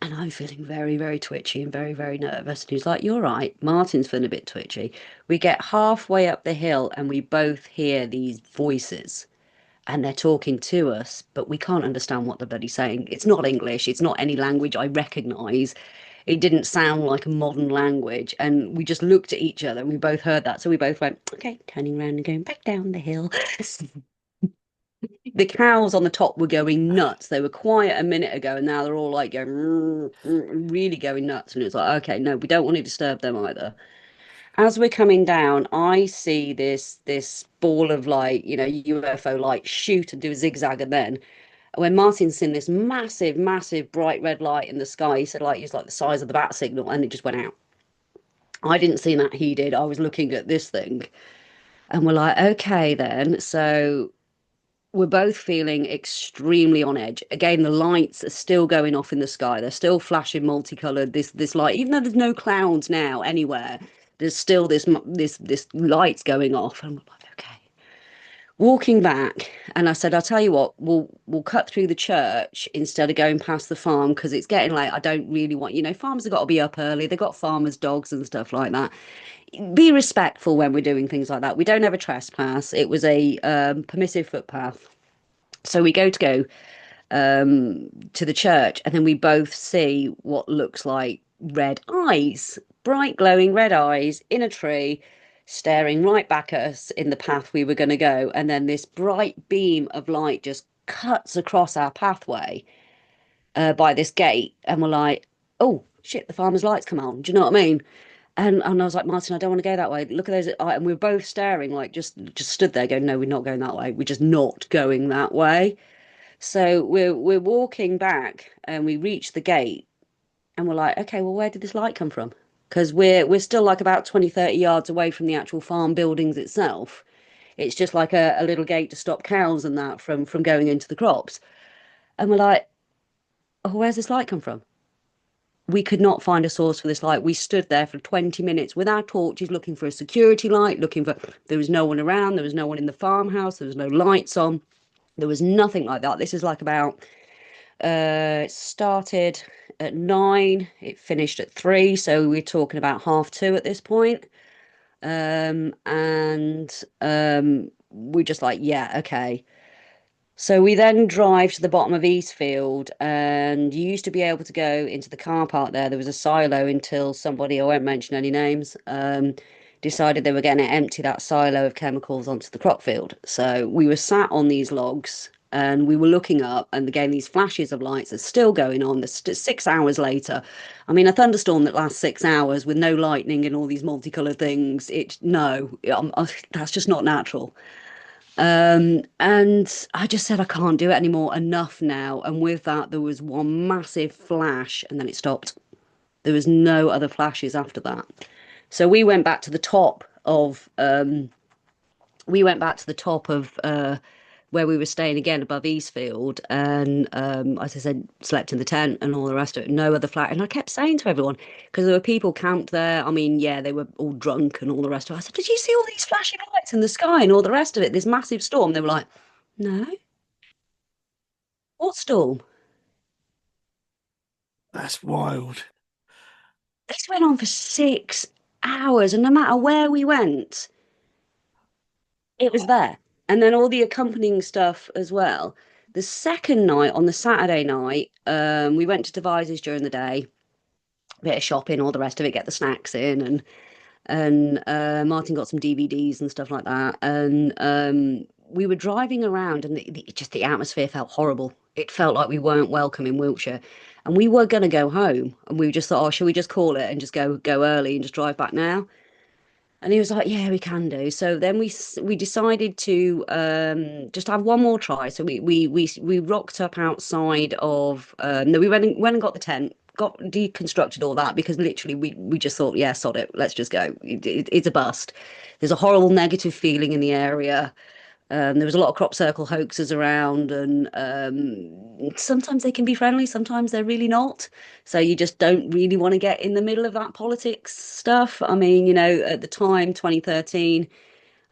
And I'm feeling very, very twitchy and very, very nervous. And he's like, "You're right." Martin's feeling a bit twitchy. We get halfway up the hill and we both hear these voices and they're talking to us, but we can't understand what they're bloody saying. It's not English, it's not any language I recognise. It didn't sound like a modern language. And we just looked at each other and we both heard that. So we both went, okay, turning around and going back down the hill. The cows on the top were going nuts. They were quiet a minute ago, and now they're all like going really going nuts. And it was like, okay, no, we don't want to disturb them either. As we're coming down, I see this ball of light, UFO light shoot and do a zigzag, and then when Martin's seen this massive, massive bright red light in the sky, he said like it's like the size of the bat signal, and it just went out. I didn't see that, he did. I was looking at this thing, and we're like, okay, then. So we're both feeling extremely on edge. Again, the lights are still going off in the sky. They're still flashing multicolored. This light, even though there's no clouds now anywhere, there's still this lights going off. And I'm like, okay. Walking back, and I said, I'll tell you what, we'll cut through the church instead of going past the farm because it's getting late. I don't really want, farmers have got to be up early. They've got farmers' dogs and stuff like that. Be respectful when we're doing things like that. We don't ever trespass. It was a permissive footpath. So we go to the church, and then we both see what looks like red eyes, bright glowing red eyes in a tree, staring right back at us in the path we were going to go. And then this bright beam of light just cuts across our pathway by this gate, and we're like, oh shit, the farmer's lights come on. Do you know what I mean? And I was like, Martin, I don't want to go that way. Look at those. And we were both staring, like just stood there going, no, we're not going that way. We're just not going that way. So we're walking back and we reach the gate and we're like, okay, well, where did this light come from? Because we're still like about 20, 30 yards away from the actual farm buildings itself. It's just like a little gate to stop cows and that from going into the crops. And we're like, oh, where's this light come from? We could not find a source for this light. We stood there for 20 minutes with our torches looking for a security light, there was no one around, there was no one in the farmhouse, there was no lights on, there was nothing like that. This is like about, it started at 9, it finished at 3, so we're talking about 1:30 at this point. And we're just like, yeah, okay. So we then drive to the bottom of Eastfield, and you used to be able to go into the car park there. There was a silo until somebody, I won't mention any names, decided they were going to empty that silo of chemicals onto the crop field. So we were sat on these logs and we were looking up, and again, these flashes of lights are still going on. There's 6 hours later. I mean, a thunderstorm that lasts 6 hours with no lightning and all these multicolored things, that's just not natural. And I just said, I can't do it anymore. Enough now. And with that, there was one massive flash and then it stopped. There was no other flashes after that. So we went back to the top of where we were staying again above Eastfield, and as I said, slept in the tent and all the rest of it. No other flat. And I kept saying to everyone, because there were people camped there. I mean, yeah, they were all drunk and all the rest of it. I said, did you see all these flashing lights in the sky and all the rest of it? This massive storm. They were like, no. What storm? That's wild. This went on for 6 hours, and no matter where we went, it was there. And then all the accompanying stuff as well. The second night, on the Saturday night, we went to Devizes during the day, bit of shopping, all the rest of it, get the snacks in, and Martin got some DVDs and stuff like that. And we were driving around, and the atmosphere felt horrible. It felt like we weren't welcome in Wiltshire, and we were going to go home, and we just thought, oh, shall we just call it and just go early and just drive back now? And he was like, "Yeah, we can do." So then we decided to just have one more try. So we rocked up outside of no, we went and got the tent, got deconstructed all that because literally we just thought, yeah, sod it, let's just go. It's a bust. There's a horrible negative feeling in the area. There was a lot of crop circle hoaxes around, and sometimes they can be friendly, sometimes they're really not. So you just don't really want to get in the middle of that politics stuff. I mean, at the time, 2013,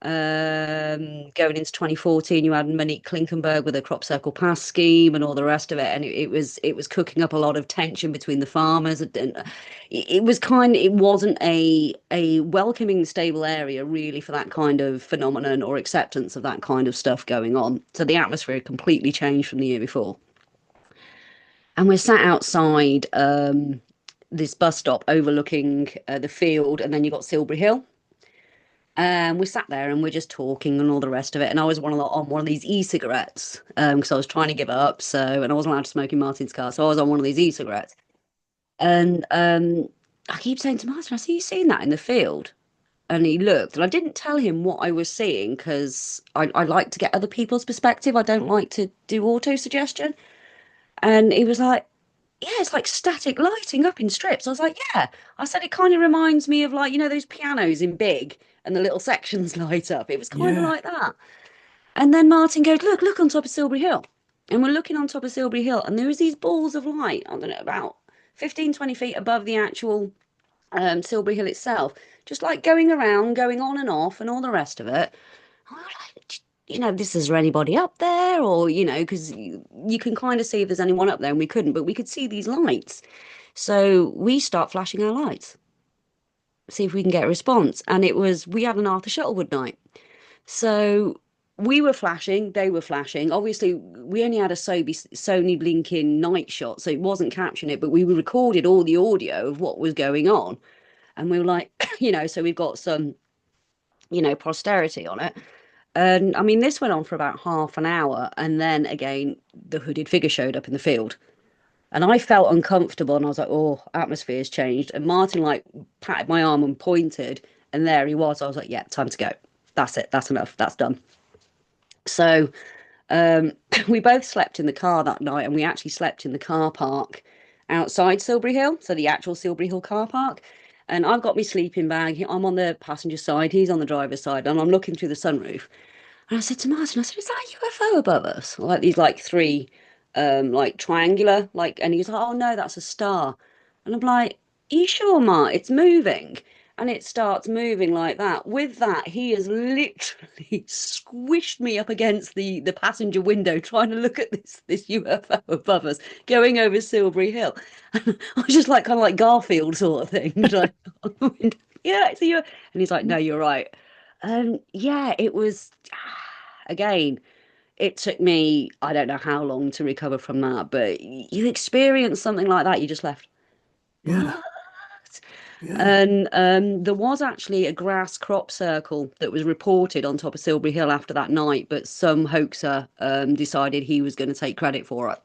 Going into 2014, you had Monique Klinkenberg with a crop circle pass scheme and all the rest of it, and it was cooking up a lot of tension between the farmers. And it was it wasn't a welcoming, stable area really for that kind of phenomenon or acceptance of that kind of stuff going on. So the atmosphere completely changed from the year before. And we're sat outside this bus stop overlooking the field, and then you got Silbury Hill. We sat there and we're just talking and all the rest of it. And I was on one of these e-cigarettes because I was trying to give up. So, and I wasn't allowed to smoke in Martin's car, so I was on one of these e-cigarettes. And I keep saying to Martin, I see you seen that in the field. And he looked, and I didn't tell him what I was seeing because I like to get other people's perspective. I don't like to do auto suggestion. And he was like, yeah, it's like static lighting up in strips. I was like, yeah. I said it kind of reminds me of like, those pianos in Big and the little sections light up. It was kind of Yeah. like that. And then Martin goes, look on top of Silbury Hill. And we're looking on top of Silbury Hill, and there was these balls of light, I don't know, about 15, 20 feet above the actual Silbury Hill itself, just like going around, going on and off, and all the rest of it. I was like, this is there anybody up there, or because you can kind of see if there's anyone up there, and we couldn't, but we could see these lights. So we start flashing our lights, see if we can get a response. And we had an Arthur Shuttlewood night. So we were flashing, they were flashing. Obviously, we only had a Sony blinking night shot, so it wasn't capturing it, but we recorded all the audio of what was going on. And we were like, so we've got some, posterity on it. And I mean, this went on for about half an hour. And then again, the hooded figure showed up in the field. And I felt uncomfortable and I was like, oh, atmosphere's changed. And Martin like patted my arm and pointed, and there he was. I was like, yeah, time to go. That's it. That's enough. That's done. So we both slept in the car that night, and we actually slept in the car park outside Silbury Hill, so the actual Silbury Hill car park. And I've got my sleeping bag. I'm on the passenger side, he's on the driver's side, and I'm looking through the sunroof. And I said to Martin, I said, is that a UFO above us? Like these like three like triangular, like, and he was like, oh no, that's a star. And I'm like, are you sure, Mark? It's moving. And it starts moving like that. With that, he has literally squished me up against the passenger window, trying to look at this UFO above us, going over Silbury Hill. And I was just like kind of like Garfield sort of thing. Like, yeah, it's a UFO. And he's like, no, you're right. Yeah, it was again, it took me, I don't know how long to recover from that, but you experience something like that, you just left. Yeah. What? Yeah. And there was actually a grass crop circle that was reported on top of Silbury Hill after that night, but some hoaxer decided he was going to take credit for it.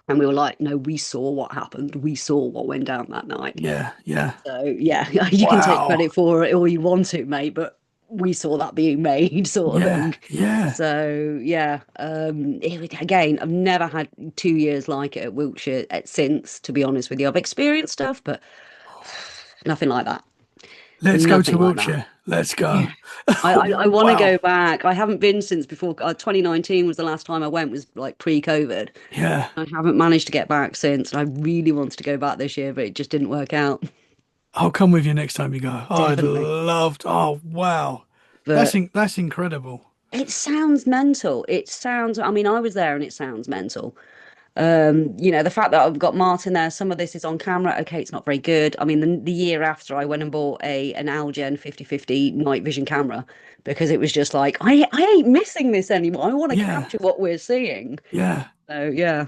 And we were like, no, we saw what happened. We saw what went down that night. Yeah. Yeah. So yeah, you can take Wow. credit for it all you want to, mate, but we saw that being made, sort of Yeah. thing. Yeah. So yeah, again, I've never had 2 years like it at Wiltshire since, to be honest with you. I've experienced stuff, but nothing like that. Let's go Nothing to like that. Wiltshire. Let's Yeah. go. I want to Wow. go back. I haven't been since before. 2019 was the last time I went, was like pre-COVID. Yeah. I haven't managed to get back since. And I really wanted to go back this year, but it just didn't work out. I'll come with you next time you go. Oh, I'd Definitely. loved. Oh, wow. But That's incredible. it sounds mental. It sounds, I mean, I was there and it sounds mental. The fact that I've got Martin there, some of this is on camera. Okay, it's not very good. I mean, the year after I went and bought an Algen 5050 night vision camera because it was just like, I ain't missing this anymore. I want to Yeah. capture what we're seeing. Yeah. So yeah.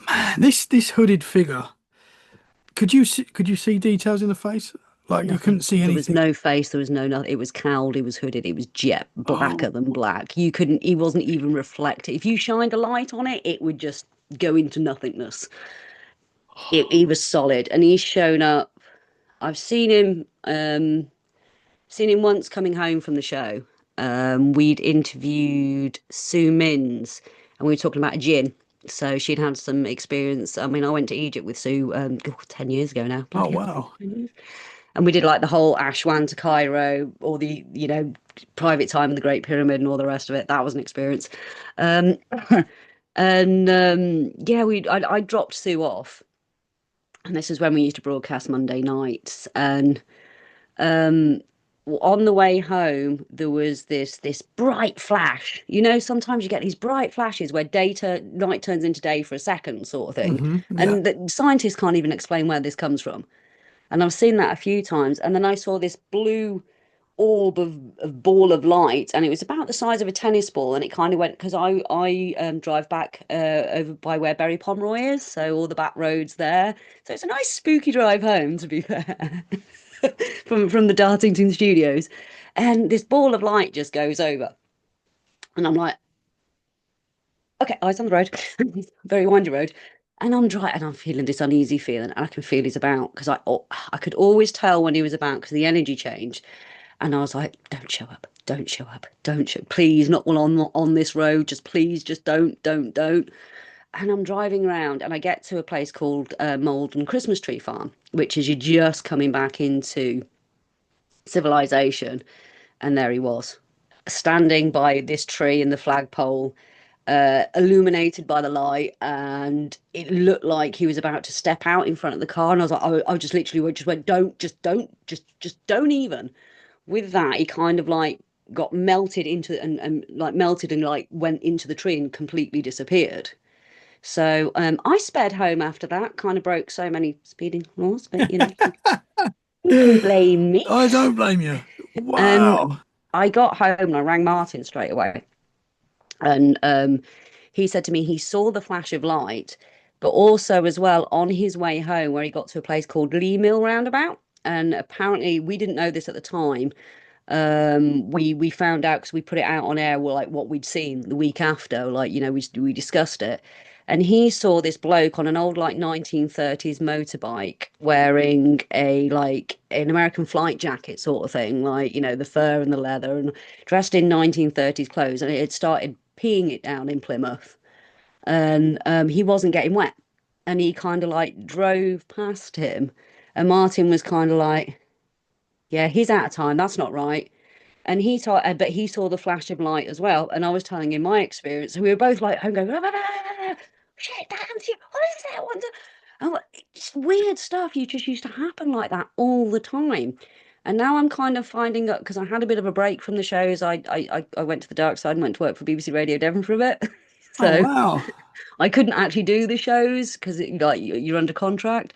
Man, this hooded figure. Could you see details in the face? Like you couldn't Nothing. see There was anything. no face. There was no nothing. It was cowled. It was hooded. It was jet blacker Oh, than black. You couldn't. He wasn't even reflective. If you shined a light on it, it would just go into nothingness. He was solid, and he's shown up. I've seen him once coming home from the show. We'd interviewed Sue Mins, and we were talking about a gin. So she'd had some experience. I mean, I went to Egypt with Sue 10 years ago now. oh Bloody hell. wow. And we did like the whole Ashwan to Cairo, all the, private time in the Great Pyramid and all the rest of it. That was an experience. Um, and yeah, I dropped Sue off. And this is when we used to broadcast Monday nights. And on the way home, there was this bright flash. Sometimes you get these bright flashes where night turns into day for a second, sort of thing. Yeah. And the scientists can't even explain where this comes from. And I've seen that a few times. And then I saw this blue orb of ball of light, and it was about the size of a tennis ball. And it kind of went, because I drive back over by where Berry Pomeroy is, so all the back roads there. So it's a nice spooky drive home, to be fair, from the Dartington studios. And this ball of light just goes over, and I'm like, okay, eyes on the road, very windy road. And I'm driving, and I'm feeling this uneasy feeling, and I can feel he's about, because I could always tell when he was about because the energy changed. And I was like, don't show up, don't show up, don't show, please, not while on this road, just please, just don't. And I'm driving around, and I get to a place called Malden Christmas Tree Farm, which is you're just coming back into civilization. And there he was, standing by this tree in the flagpole, illuminated by the light, and it looked like he was about to step out in front of the car. And I was like, I just literally just went, don't, just don't even. With that, he kind of like got melted into and like melted and like went into the tree and completely disappeared. So I sped home after that, kind of broke so many speeding laws, but who can blame me? I don't blame you. And Wow. I got home and I rang Martin straight away. And he said to me he saw the flash of light, but also as well on his way home where he got to a place called Lee Mill Roundabout. And apparently we didn't know this at the time. We found out because we put it out on air, well, like what we'd seen the week after, like we discussed it. And he saw this bloke on an old like 1930s motorbike wearing a like an American flight jacket sort of thing, like the fur and the leather, and dressed in 1930s clothes, and it had started peeing it down in Plymouth. And he wasn't getting wet, and he kind of like drove past him, and Martin was kind of like, yeah, he's out of time, that's not right. And but he saw the flash of light as well. And I was telling him my experience. And we were both like home going, "Ah, ah, ah, ah, shit, damn you, what is that? And it's weird stuff. You just used to happen like that all the time. And now I'm kind of finding out, because I had a bit of a break from the shows. I went to the dark side and went to work for BBC Radio Devon for a bit. Oh, So wow. I couldn't actually do the shows because like you're under contract.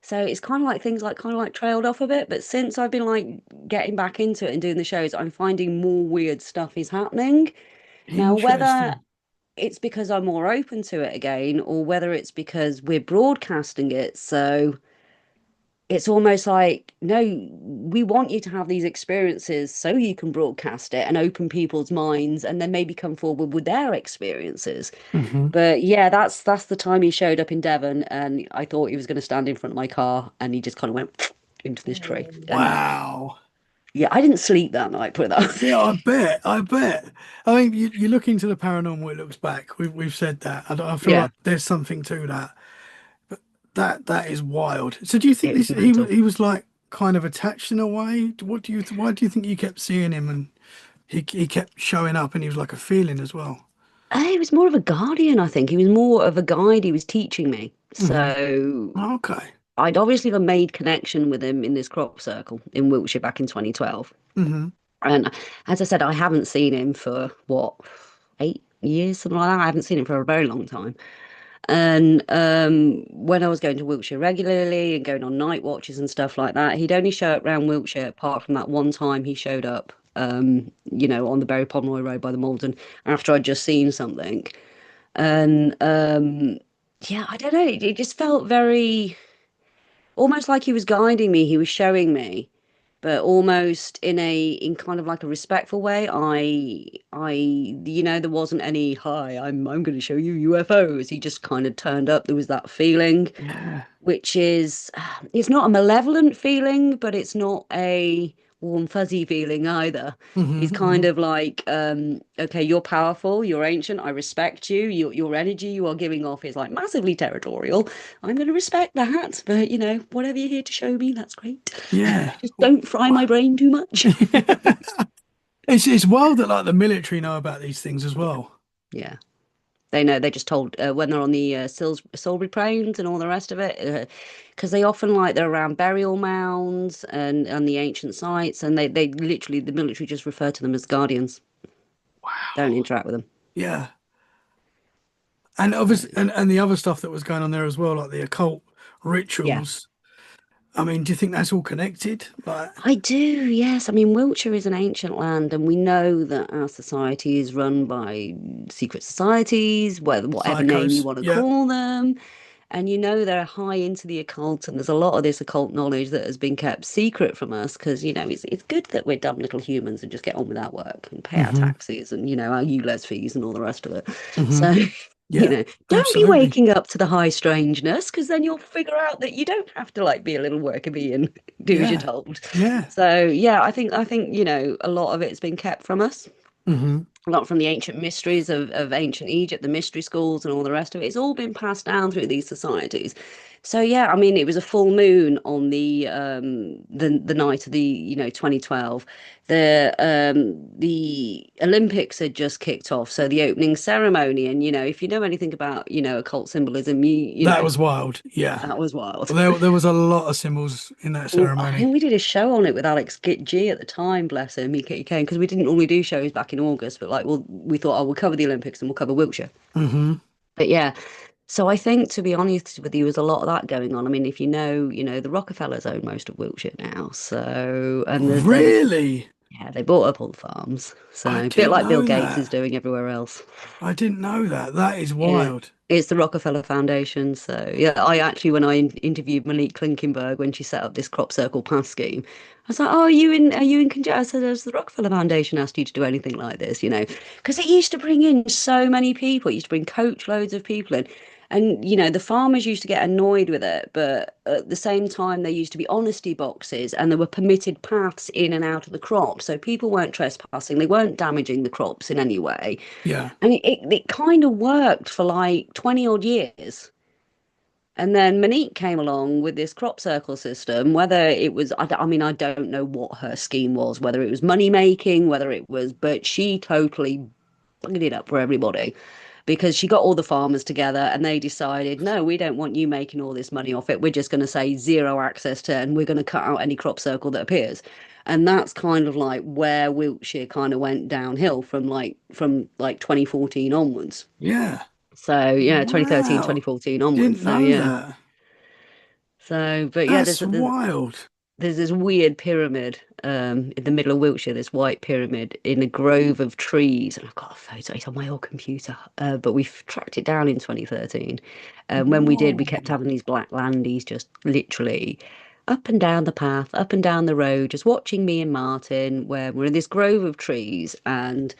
So it's kind of like trailed off a bit. But since I've been like getting back into it and doing the shows, I'm finding more weird stuff is happening. Now, whether Interesting. it's because I'm more open to it again, or whether it's because we're broadcasting it, so it's almost like, no, we want you to have these experiences so you can broadcast it and open people's minds and then maybe come forward with their experiences. Hmm. But yeah, that's the time he showed up in Devon, and I thought he was going to stand in front of my car, and he just kind of went into this tree. And Wow. yeah, I didn't sleep that night, put it that Yeah, way. I bet. I bet. I mean, you look into the paranormal, it looks back. We've said that. I feel Yeah, like there's something to that. That is wild. So do you think it was this mental. he was like kind of attached in a way? Why do you think you kept seeing him and he kept showing up and he was like a feeling as well? He was more of a guardian, I think. He was more of a guide. He was teaching me. Hmm. So Okay. I'd obviously made connection with him in this crop circle in Wiltshire back in 2012. Hmm. And as I said, I haven't seen him for what, 8 years, something like that. I haven't seen him for a very long time. And when I was going to Wiltshire regularly and going on night watches and stuff like that, he'd only show up around Wiltshire apart from that one time he showed up, on the Berry Pomeroy Road by the Malden after I'd just seen something. And yeah, I don't know, it just felt very almost like he was guiding me, he was showing me, but almost in kind of like a respectful way. There wasn't any hi, I'm going to show you UFOs. He just kind of turned up. There was that feeling, Yeah. which is it's not a malevolent feeling, but it's not a warm fuzzy feeling either. He's kind Hmm. of like, okay, you're powerful, you're ancient, I respect you. Your energy you are giving off is like massively territorial. I'm going to respect that, but whatever you're here to show me, that's great. Yeah. Just don't fry my brain too much. It's wild that like the military know about these things as well. Yeah. They know. They just told when they're on the Silbury Plains and all the rest of it, because they often like they're around burial mounds and the ancient sites, and they literally the military just refer to them as guardians. Don't Wow. interact with them. Yeah. And So obviously, and the other stuff that was going on there as well, like the occult yeah. rituals. I mean, do you think that's all connected? Like I do, yes. I mean, Wiltshire is an ancient land, and we know that our society is run by secret societies, whatever name you psychos? want to Yeah. call them. And you know they're high into the occult, and there's a lot of this occult knowledge that has been kept secret from us because, it's good that we're dumb little humans and just get on with our work and pay our Hmm. taxes and, our ULEZ fees and all the rest of it. Hmm. So, Yeah. don't be Absolutely. waking up to the high strangeness because then you'll figure out that you don't have to like be a little worker bee and do as you're Yeah. told. Yeah. So, yeah, I think, a lot of it's been kept from us, Hmm. a lot from the ancient mysteries of ancient Egypt, the mystery schools and all the rest of it. It's all been passed down through these societies. So yeah, I mean, it was a full moon on the night of the 2012. The Olympics had just kicked off, so the opening ceremony, and if you know anything about occult symbolism, That was wild. Yeah. that was wild. Well, there was a lot of symbols in that Oh, I ceremony. think we did a show on it with Alex G at the time, bless him. He came because we didn't normally do shows back in August, but like, well, we thought, oh, we'll cover the Olympics and we'll cover Wiltshire. Hmm. But yeah, so I think, to be honest with you, there's a lot of that going on. I mean, if the Rockefellers own most of Wiltshire now. So, and Really? yeah, they bought up all the farms. So, I a bit didn't like Bill know Gates is that. doing everywhere else. I didn't know that. That is Yeah. wild. It's the Rockefeller Foundation. So, yeah, I actually, when I interviewed Monique Klinkenberg when she set up this crop circle path scheme, I was like, oh, are you in conjunction? I said, has the Rockefeller Foundation asked you to do anything like this? Because it used to bring in so many people. It used to bring coach loads of people in. And, the farmers used to get annoyed with it. But at the same time, there used to be honesty boxes and there were permitted paths in and out of the crop. So people weren't trespassing. They weren't damaging the crops in any way. Yeah. And it kind of worked for like 20 odd years. And then Monique came along with this crop circle system, whether it was, I mean, I don't know what her scheme was, whether it was money making, but she totally buggered it up for everybody because she got all the farmers together and they decided, no, we don't want you making all this money off it. We're just going to say zero access to, and we're going to cut out any crop circle that appears. And that's kind of like where Wiltshire kind of went downhill from like 2014 onwards. Yeah. So yeah, 2013, Wow. 2014 onwards. Didn't So know yeah. that. So but yeah, That's wild. there's this weird pyramid in the middle of Wiltshire, this white pyramid in a grove of trees. And I've got a photo, it's on my old computer. But we've tracked it down in 2013. When we did, we Whoa. kept having these black landies just literally up and down the path, up and down the road, just watching me and Martin, where we're in this grove of trees and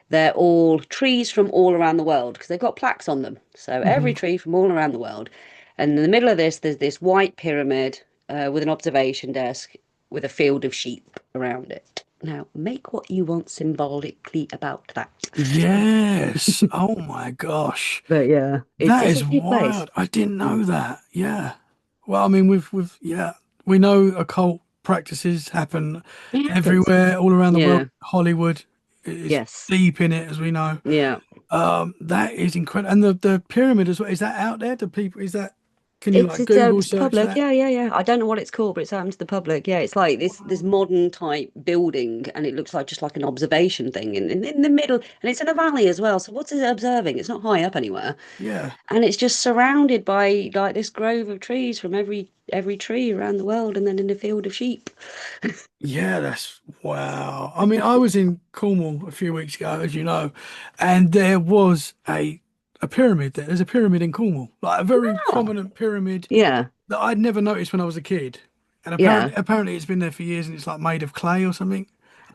they're all trees from all around the world because they've got plaques on them. So every Hmm. tree from all around the world. And in the middle of this, there's this white pyramid with an observation desk with a field of sheep around it. Now, make what you want symbolically about that. Yes. Oh my gosh. But yeah, it's That it's a is weird place. wild. I didn't know that. Yeah. Well, I mean, yeah, we know occult practices happen It happens. everywhere, all around the world. Yeah. Hollywood is Yes. deep in it, as we know. Yeah. That is incredible. And the pyramid as well, is that out there? Do people, can you It's like it's open Google to the search public. that? Yeah, yeah, yeah. I don't know what it's called, but it's open to the public. Yeah, it's like this Wow. modern type building, and it looks like just like an observation thing in the middle, and it's in a valley as well. So what's it observing? It's not high up anywhere, Yeah. and it's just surrounded by like this grove of trees from every tree around the world, and then in a field of sheep. Yeah, that's wow. I mean, I was in Cornwall a few weeks ago, as you know, and there was a pyramid there. There's a pyramid in Cornwall, like a very Oh, prominent pyramid yeah, that I'd never noticed when I was a kid. And yeah. apparently it's been there for years and it's like made of clay or something,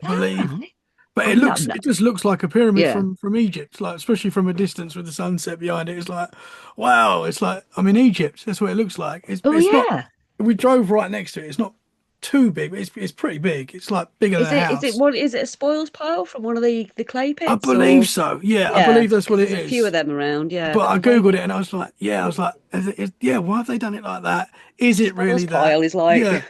I All believe. right. But I know. it just looks like a pyramid Yeah. from Egypt, like especially from a distance with the sunset behind it. It's like, wow, it's like I'm in Egypt. That's what it looks like. Oh It's not. yeah. We drove right next to it. It's not too big, but it's pretty big. It's like bigger than Is a it house. what is it a spoils pile from one of the clay I pits believe or so. Yeah, I yeah? believe that's Because what it there's a few is. of them around. Yeah, But they're I great. Googled it and I was like, yeah, why have they done it like that? Is it Spoils really that? pile is like Yeah.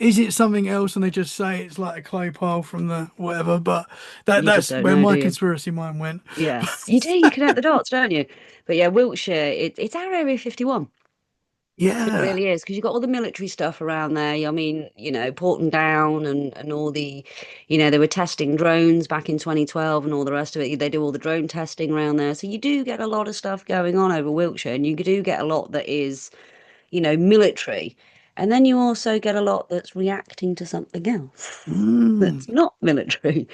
is it something else and they just say it's like a clay pile from the whatever? But You just that's don't where know, do my you? conspiracy mind went. Yeah, you do. You connect the dots, don't you? But yeah, Wiltshire, it's our Area 51. It Yeah. really is because you've got all the military stuff around there. I mean, Porton Down and all the, they were testing drones back in 2012 and all the rest of it. They do all the drone testing around there. So you do get a lot of stuff going on over Wiltshire, and you do get a lot that is, military. And then you also get a lot that's reacting to something else Mm, that's not military.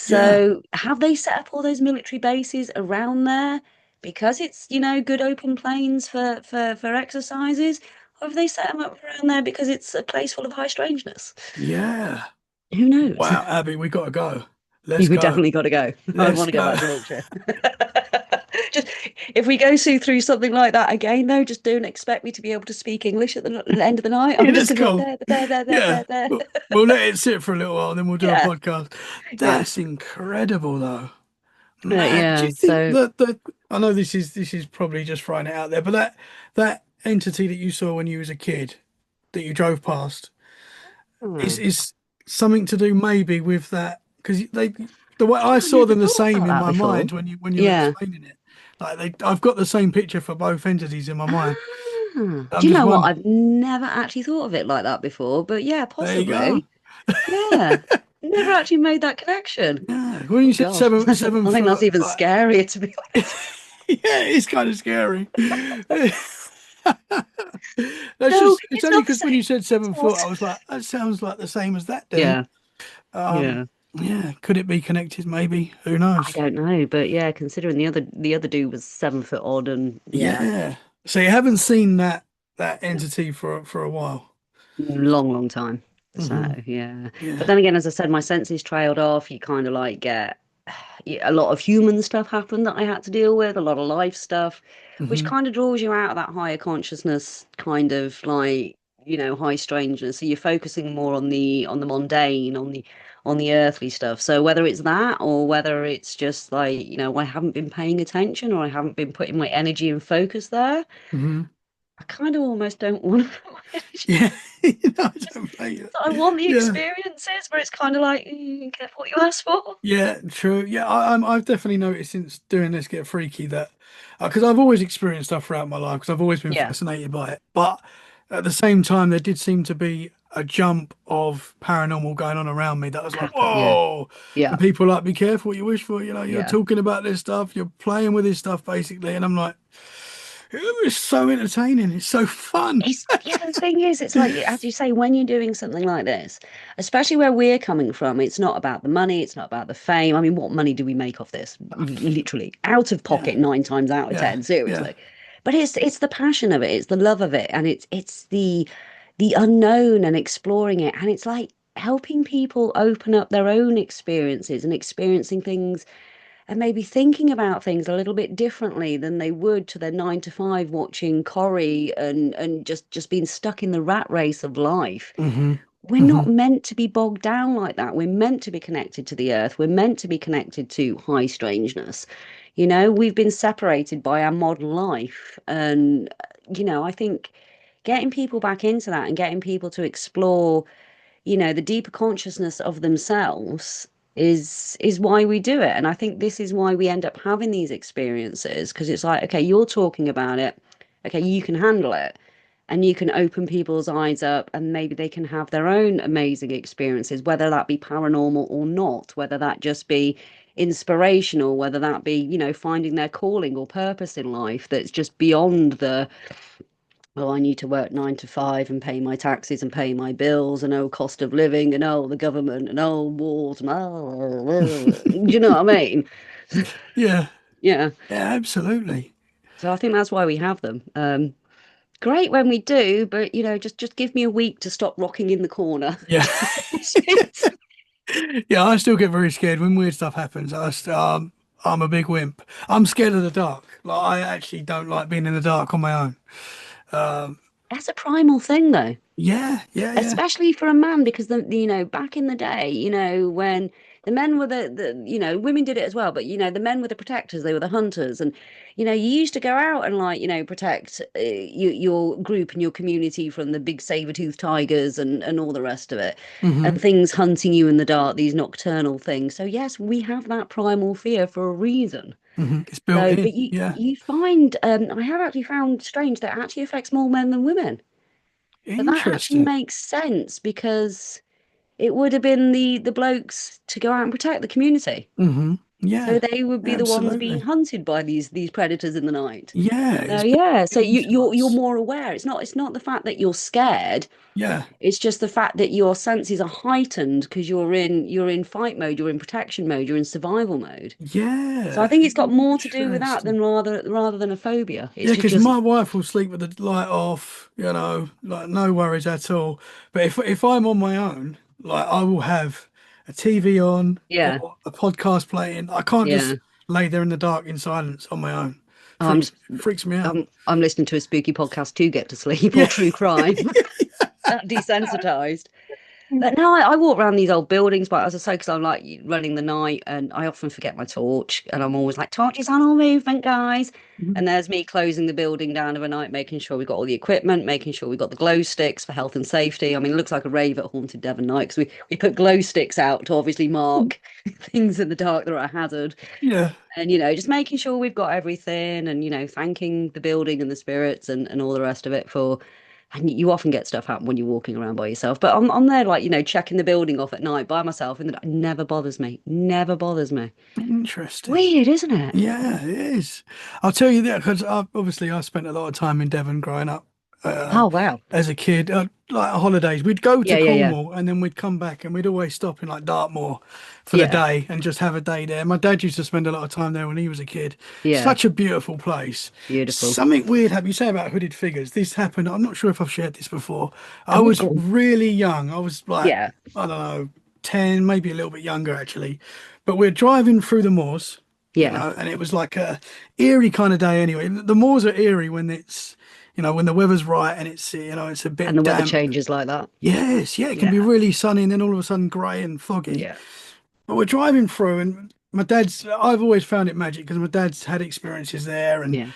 yeah. So have they set up all those military bases around there because it's, good open plains for exercises? Or have they set them up around there because it's a place full of high strangeness? Yeah. Who knows? Wow, Abby, we got to go. Let's We go. definitely got to go. I Let's want to go go. back to Wiltshire. Just if we go see through something like that again, though, just don't expect me to be able to speak English at the end of the night. Yeah, I'm just that's going to be like cool. there, there, there, there, Yeah. there, there. We'll let it sit for a little while and then we'll do a Yeah, podcast. yeah, That's incredible though. Man, do yeah. you think So. that I know this is probably just throwing it out there, but that entity that you saw when you was a kid that you drove past Hmm. is something to do maybe with that because they the way I I saw never them the thought same about in that my before. mind when you were Yeah. explaining it. Like I've got the same picture for both entities in my mind. Do I'm you just know what? one. I've never actually thought of it like that before, but yeah, There you go. possibly. Yeah. Never actually made that connection. Yeah. When you Oh said God. seven I think that's foot, even scarier to be honest. yeah, it's kind of scary. That's No, just, it's it's only not the because when you same. said It's 7 foot, not. I was like, that sounds like the same as that then. Yeah. Um, Yeah. yeah, could it be connected? Maybe. Who I knows? don't know, but yeah, considering the other dude was 7 foot odd and yeah, Yeah. So you haven't seen that entity for a while. long, long time. So Hmm. yeah. But Yeah. then again, as I said, my senses trailed off. You kind of like get yeah, a lot of human stuff happened that I had to deal with, a lot of life stuff, which Hmm. kind of draws you out of that higher consciousness kind of like, high strangeness. So you're focusing more on the mundane, on the earthly stuff. So whether it's that or whether it's just like, I haven't been paying attention or I haven't been putting my energy and focus there, Hmm. I kind of almost don't want to put my energy. Yeah. I don't blame you. I want the Yeah. experiences, but it's kind of like, get what you ask for. Yeah, true. Yeah, I've definitely noticed since doing this Get Freaky that because I've always experienced stuff throughout my life because I've always been Yeah. fascinated by it. But at the same time, there did seem to be a jump of paranormal going on around me that was like, Happen. Yeah. whoa. Yeah. And people are like, be careful what you wish for. You're Yeah. talking about this stuff, you're playing with this stuff basically. And I'm like, it was so entertaining. It's so fun. Yeah, the thing is, it's like, as you say, when you're doing something like this, especially where we're coming from, it's not about the money, it's not about the fame. I mean, what money do we make off this? Literally out of Yeah, pocket 9 times out of yeah, 10, yeah. seriously. But it's the passion of it, it's the love of it, and it's the unknown and exploring it. And it's like helping people open up their own experiences and experiencing things and maybe thinking about things a little bit differently than they would to their 9 to 5 watching Corrie and just being stuck in the rat race of life. Hmm. We're Hmm. not meant to be bogged down like that. We're meant to be connected to the earth. We're meant to be connected to high strangeness. We've been separated by our modern life. And, I think getting people back into that and getting people to explore the deeper consciousness of themselves is why we do it. And I think this is why we end up having these experiences because it's like, okay, you're talking about it. Okay, you can handle it and you can open people's eyes up and maybe they can have their own amazing experiences, whether that be paranormal or not, whether that just be inspirational, whether that be, finding their calling or purpose in life that's just beyond the oh, I need to work 9 to 5 and pay my taxes and pay my bills and oh, cost of living and oh, the government and oh, wars and oh, do you know what I mean? Yeah, Yeah. yeah, absolutely. So I think that's why we have them. Great when we do, but just give me a week to stop rocking in the corner. Yeah. Yeah, I still get very scared when weird stuff happens. I'm a big wimp. I'm scared of the dark. Like I actually don't like being in the dark on my own. Um, That's a primal thing, though. yeah, yeah, yeah. Especially for a man because back in the day when The men were the women did it as well, but the men were the protectors, they were the hunters. And you used to go out and like protect your group and your community from the big saber-toothed tigers and all the rest of it, and Hmm. things hunting you in the dark, these nocturnal things. So yes, we have that primal fear for a reason. Hmm. It's built So, in. but you Yeah. you find, I have actually found strange that it actually affects more men than women. But that actually Interesting. makes sense because it would have been the blokes to go out and protect the community. Hmm. So Yeah. they would be the ones being Absolutely. hunted by these predators in the night. Yeah. So It's built yeah, so into you're us. more aware. It's not the fact that you're scared. Yeah. It's just the fact that your senses are heightened because you're in fight mode, you're in protection mode, you're in survival mode. So I Yeah. think it's got more to do with that Interesting. than rather than a phobia. Yeah, It's just because just my wife will sleep with the light off, like no worries at all. But if I'm on my own, like I will have a TV on yeah, or a podcast playing. I can't yeah. just lay there in the dark in silence on my own. Oh, I'm just Freaks me out. I'm listening to a spooky podcast to get to sleep or Yeah. true crime. That desensitized. But no, I walk around these old buildings, but as I say, because I'm like running the night and I often forget my torch and I'm always like, torches on all movement, guys. And there's me closing the building down overnight, making sure we got all the equipment, making sure we got the glow sticks for health and safety. I mean, it looks like a rave at Haunted Devon night because we put glow sticks out to obviously mark things in the dark that are a hazard. Yeah. And, just making sure we've got everything and, thanking the building and the spirits and all the rest of it for. And you often get stuff happen when you're walking around by yourself. But I'm there, like, checking the building off at night by myself. And it never bothers me. Never bothers me. Interesting. Weird, isn't it? Yeah, it is. I'll tell you that because obviously I spent a lot of time in Devon growing up Oh, wow. as a kid. Like holidays, we'd go to Yeah, yeah, yeah. Cornwall and then we'd come back and we'd always stop in like Dartmoor for the Yeah, day and just have a day there. My dad used to spend a lot of time there when he was a kid. yeah. Such a beautiful place. Beautiful. Something weird happened. You say about hooded figures. This happened. I'm not sure if I've shared this before. I Oh, was go on. really young. I was like, Yeah, I don't know, 10, maybe a little bit younger actually. But we're driving through the moors, yeah. and it was like a eerie kind of day anyway. The moors are eerie when it's, when the weather's right and it's a And the bit weather damp. changes like that. Yes, yeah, it can be Yeah, really sunny and then all of a sudden grey and foggy. yeah. But we're driving through and I've always found it magic because my dad's had experiences there and, Yeah.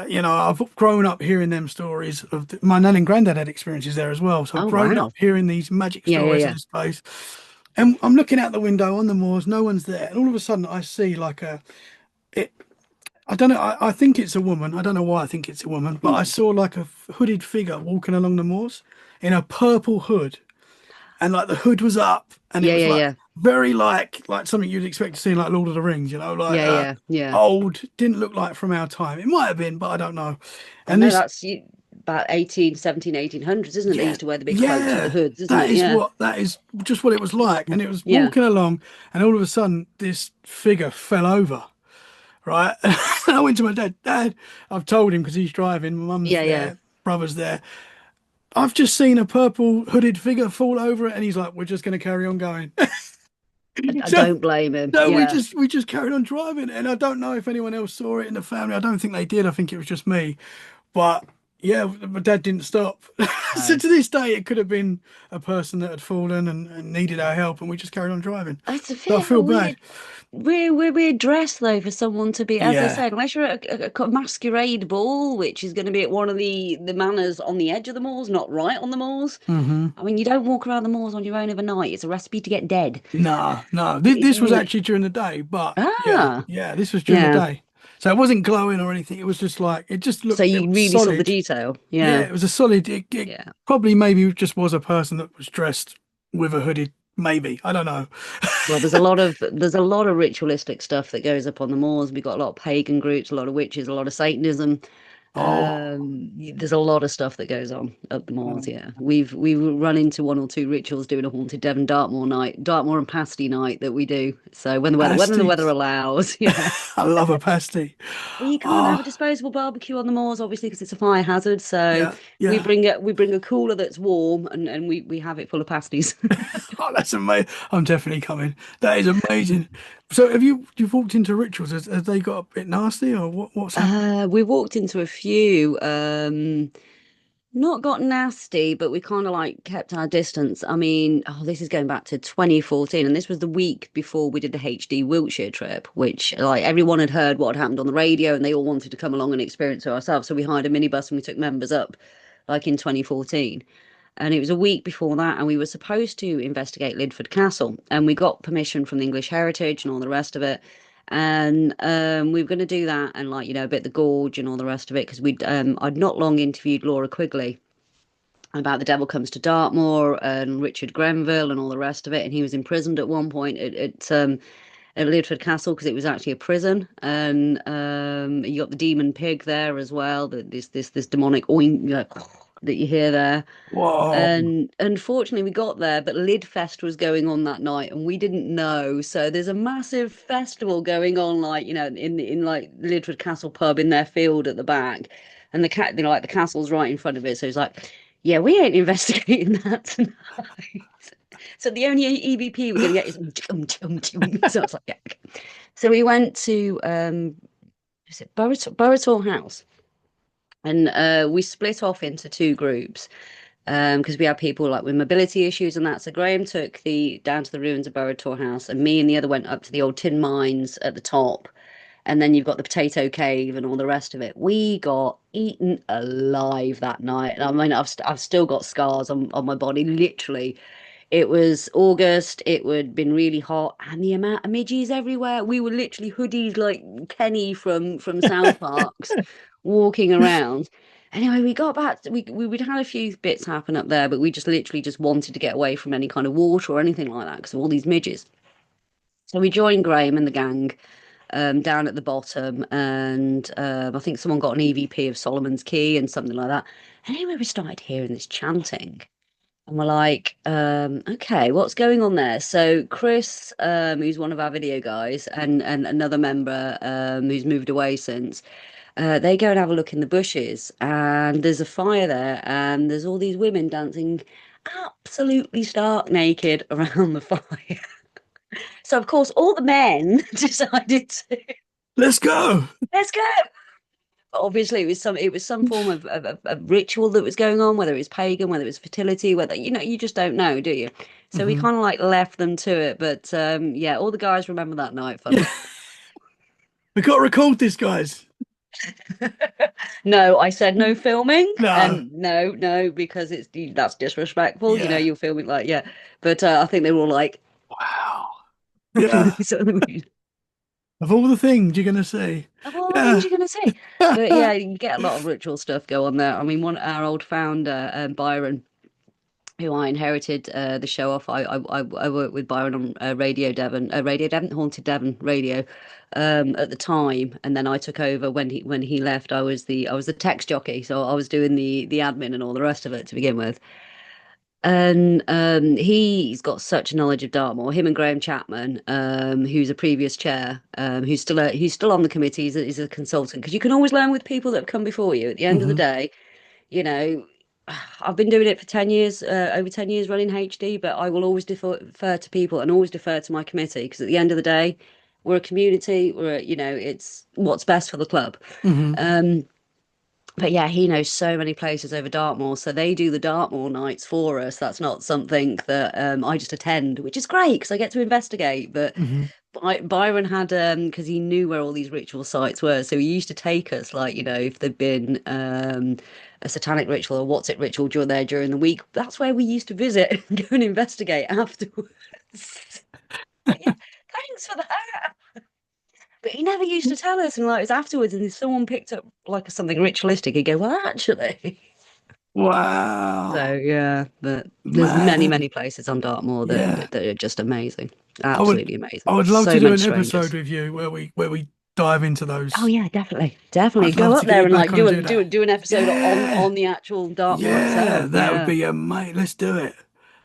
I've grown up hearing them stories my nan and granddad had experiences there as well. So I've Oh, grown up wow. hearing these magic Yeah, yeah, stories of yeah. this place. And I'm looking out the window on the moors, no one's there. And all of a sudden I see like it, I don't know, I think it's a woman. I don't know why I think it's a woman, but I Mm. saw like a hooded figure walking along the moors in a purple hood and like the hood was up and it Yeah, was yeah, like yeah. very like something you'd expect to see in like Lord of the Rings, like Yeah, yeah, yeah. old, didn't look like from our time. It might have been, but I don't know. Oh, And no, this, that's about 1800s, isn't it? They yeah, used to wear the big cloaks with the yeah, hoods, isn't it? Yeah. that is just what it was like. And it was Yeah. walking along, and all of a sudden, this figure fell over. Right, and I went to my dad. Dad, I've told him because he's driving. My mum's Yeah, yeah. there, brother's there. I've just seen a purple hooded figure fall over it, and he's like, "We're just going to carry on going." I So don't blame him. no, we Yeah. just carried on driving, and I don't know if anyone else saw it in the family. I don't think they did. I think it was just me. But yeah, my dad didn't stop. So No. to this day, it could have been a person that had fallen and needed our help, and we just carried on driving. It's a So I bit of a feel bad. weird dress though for someone to be, as I Yeah. said, unless you're at a masquerade ball, which is going to be at one of the manors on the edge of the moors, not right on the moors. Hmm. I mean, you don't walk around the moors on your own overnight. It's a recipe to get dead. No, no. It- This was you- actually during the day, but yeah, ah, yeah, this was during the yeah. day. So it wasn't glowing or anything. It was just like So it you was really saw the solid. detail. Yeah, Yeah, it was a solid. It yeah. probably maybe just was a person that was dressed with a hooded. Maybe I don't know. Well, there's a lot of ritualistic stuff that goes up on the moors. We've got a lot of pagan groups, a lot of witches, a lot of Satanism. Oh, There's a lot of stuff that goes on at the moors. Yeah, we've run into one or two rituals doing a haunted Devon Dartmoor and pasty night that we do. So when the weather pasties. allows, yeah. I love a pasty. Well, you can't have a Oh, disposable barbecue on the moors, obviously, because it's a fire hazard. So yeah, we yeah. bring a cooler that's warm, and we have it full of pasties. Oh, that's amazing. I'm definitely coming. That is amazing. So you've walked into rituals? Have they got a bit nasty or what's happened? We walked into a few. Not got nasty, but we kind of like kept our distance. I mean, oh, this is going back to 2014, and this was the week before we did the HD Wiltshire trip, which like everyone had heard what had happened on the radio, and they all wanted to come along and experience it ourselves. So we hired a minibus and we took members up, like in 2014. And it was a week before that, and we were supposed to investigate Lidford Castle, and we got permission from the English Heritage and all the rest of it. And we were going to do that, and like a bit the gorge and all the rest of it, because I'd not long interviewed Laura Quigley about The Devil Comes to Dartmoor and Richard Grenville and all the rest of it, and he was imprisoned at one point at Lidford Castle because it was actually a prison, and you got the demon pig there as well. This demonic oink that you hear there. Whoa. And unfortunately, we got there, but Lidfest was going on that night, and we didn't know. So there's a massive festival going on, like in like Lidford Castle pub in their field at the back, and the castle's right in front of it. So it's like, yeah, we ain't investigating that tonight. So the only EVP we're gonna get is chum chum chum. So I was like, yeah. Okay. So we went to is it Burrator House, and we split off into two groups because we had people like with mobility issues and that. So Graham took the down to the ruins of Burrator House, and me and the other went up to the old tin mines at the top. And then you've got the potato cave and all the rest of it. We got eaten alive that night. And I mean, I've still got scars on my body. Literally, it was August. It would been really hot, and the amount of midges everywhere. We were literally hoodies like Kenny from South Parks, walking around. Anyway, we got back. We'd had a few bits happen up there, but we just literally just wanted to get away from any kind of water or anything like that because of all these midges. So we joined Graham and the gang down at the bottom, and I think someone got an EVP of Solomon's Key and something like that. And anyway, we started hearing this chanting. And we're like, okay, what's going on there? So Chris, who's one of our video guys, and another member who's moved away since, they go and have a look in the bushes, and there's a fire there, and there's all these women dancing absolutely stark naked around the fire. So of course, all the men decided to Let's go. let's go. Obviously it was some form of ritual that was going on, whether it was pagan, whether it was fertility, whether you just don't know, do you? So we Hmm. kind of like left them to it, but yeah, all the guys remember that night Yeah, fondly. we got to record this, guys. No, I said no filming, No. and no, because that's disrespectful. Yeah. You're filming like, yeah, but I think they were all like, Wow. Yeah. so, Of all the things you're gonna see. of all the things Yeah. you're gonna say. But yeah, you get a lot of ritual stuff go on there. I mean, one our old founder, Byron, who I inherited the show off. I worked with Byron on Radio Devon, Haunted Devon Radio, at the time, and then I took over when he left. I was the text jockey, so I was doing the admin and all the rest of it to begin with. And he's got such a knowledge of Dartmoor. Him and Graham Chapman, who's a previous chair, who's still on the committee. He's a consultant because you can always learn with people that have come before you. At the end of the Hmm. day, you know, I've been doing it for 10 years, over 10 years running HD, but I will always defer to people and always defer to my committee because at the end of the day, we're a community. It's what's best for the club. Hmm. Um, but yeah, he knows so many places over Dartmoor, so they do the Dartmoor nights for us. That's not something that I just attend, which is great because I get to investigate. But Hmm. Byron had because he knew where all these ritual sites were, so he used to take us, like if there'd been a satanic ritual or what's it ritual during the week. That's where we used to visit and go and investigate afterwards. But yeah, thanks for that. But he never used to tell us, and like it was afterwards, and if someone picked up like something ritualistic, he'd go, "Well, actually." So Wow. yeah, but there's many, Man. many places on Dartmoor Yeah. that are just amazing, I would absolutely I amazing. would love to So do many an episode strangers. with you where we dive into Oh those. yeah, definitely, definitely I'd go love up to get there you and back like on and do do an do that. do an episode Yeah. on the actual Dartmoor Yeah, itself. that would Yeah, be amazing. Let's do it.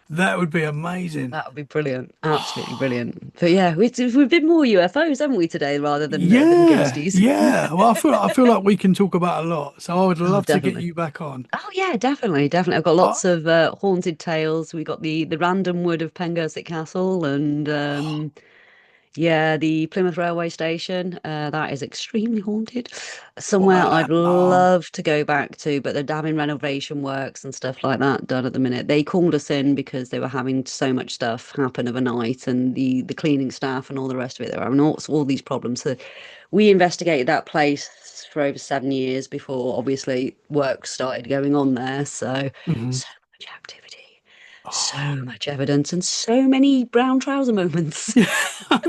That would be amazing. that would be brilliant, absolutely brilliant. But yeah, we've been more UFOs, haven't we, today, rather than Yeah, ghosties? yeah. Well, I feel like we can talk about a lot, so I would Oh, love to get definitely. you back on. Oh yeah, definitely, definitely. I've got I, lots of haunted tales. We got the random wood of Pengursett Castle, and Yeah, the Plymouth railway station, that is extremely haunted. Somewhere I'd Wow. Oh. love to go back to, but they're having renovation works and stuff like that done at the minute. They called us in because they were having so much stuff happen overnight, and the cleaning staff and all the rest of it. They were having all these problems. So we investigated that place for over 7 years before obviously work started going on there. So Mhm. so much activity, so Oh. much evidence, and so many brown trouser moments. Yeah, I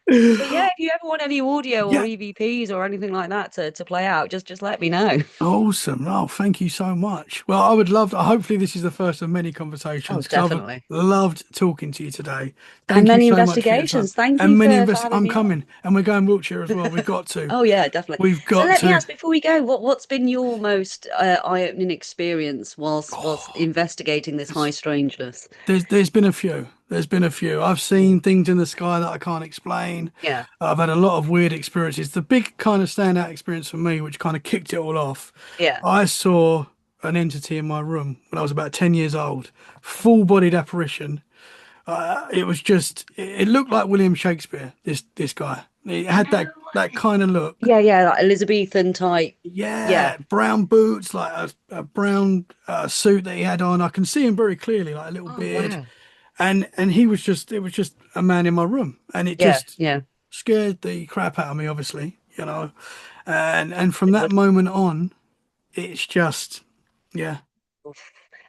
But yeah, bet. if you ever want any audio or Yeah, EVPs or anything like that to play out, just let me know. awesome. Oh, thank you so much. Well, I would love to, hopefully this is the first of many Oh, conversations because I've definitely. loved talking to you today. And Thank you many so much for your time. investigations. Thank you And many for invest having I'm me on. coming and we're going Wiltshire as well. We've got to. Oh yeah, definitely. We've So got let me to. ask before we go, what's been your most eye-opening experience whilst Oh, investigating this high it's- strangeness? there's been a few. There's been a few. I've Mm. seen things in the sky that I can't explain. Yeah, I've had a lot of weird experiences. The big kind of standout experience for me, which kind of kicked it all off, yeah. I saw an entity in my room when I was about 10 years old, full-bodied apparition. It was just, it looked like William Shakespeare, this guy. He had No that way. kind of look. Yeah, yeah, like Elizabethan type. Yeah. Yeah, brown boots, like a brown suit that he had on. I can see him very clearly, like a little Oh beard. wow. And he was just, it was just a man in my room. And it Yeah, just yeah. scared the crap out of me, obviously, you know. And from It that would. moment on, it's just, yeah, And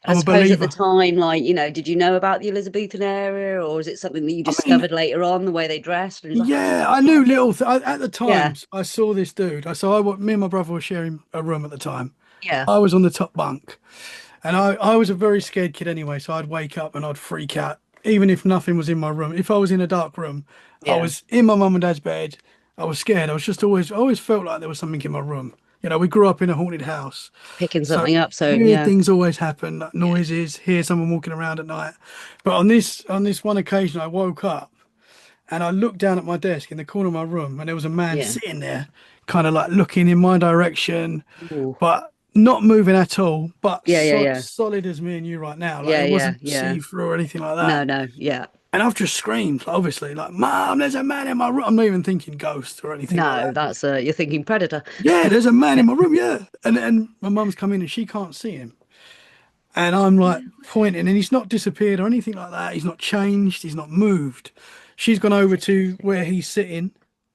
I I'm a suppose at the believer. time, like, did you know about the Elizabethan era, or is it something that you I mean, discovered later on, the way they dressed? And it's like, oh yeah, my I God. knew little at the Yeah, times I saw this dude. Me and my brother were sharing a room at the time. yeah, I was on the top bunk, and I was a very scared kid anyway. So I'd wake up and I'd freak out, even if nothing was in my room. If I was in a dark room, I yeah. was in my mum and dad's bed. I was scared. I was just always I always felt like there was something in my room. You know, we grew up in a haunted house, Picking so something up. So, weird yeah, things always happen, like yeah, noises, hear someone walking around at night. But on this one occasion, I woke up. And I looked down at my desk in the corner of my room, and there was a man yeah. sitting there, kind of like looking in my direction, Ooh. but not moving at all, but Yeah, yeah, yeah, solid as me and you right now. Like yeah, it yeah, wasn't yeah. see through or anything like No, that. no, yeah. And I've just screamed, obviously, like, Mom, there's a man in my room. I'm not even thinking ghost or anything like No, that. that's you're thinking predator. Yeah, there's a man in my room, yeah. And my mum's come in and she can't see him. And I'm like No pointing, way. and he's not disappeared or anything like that. He's not changed. He's not moved. She's gone over to where he's sitting,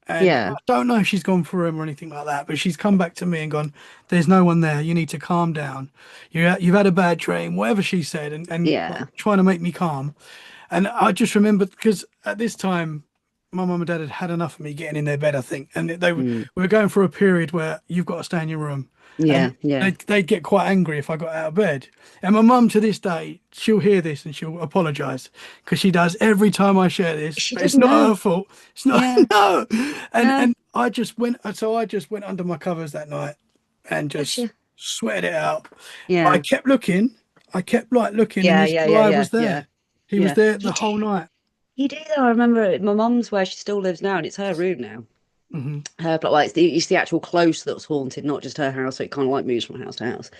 and I Yeah, don't know if she's gone for him or anything like that. But she's come back to me and gone, "There's no one there. You need to calm down. You've had a bad dream, whatever she said, and like, yeah, trying to make me calm." And I just remembered because at this time, my mum and dad had had enough of me getting in their bed, I think, and mm, we were going through a period where you've got to stay in your room, yeah, and yeah. they'd get quite angry if I got out of bed. And my mum to this day, she'll hear this and she'll apologise because she does every time I share this, She but it's doesn't not her know. fault. It's not Yeah, no. no, And I just went under my covers that night and bless just you. sweated it out. But I Yeah, kept looking. I kept like looking, and yeah, this yeah, yeah, guy yeah, was yeah, there. He was yeah. there You the do. whole night. You do though. I remember my mum's where she still lives now, and it's her room now. Hmm. Her block, well, it's the actual close that's haunted, not just her house. So it kind of like moves from house to house.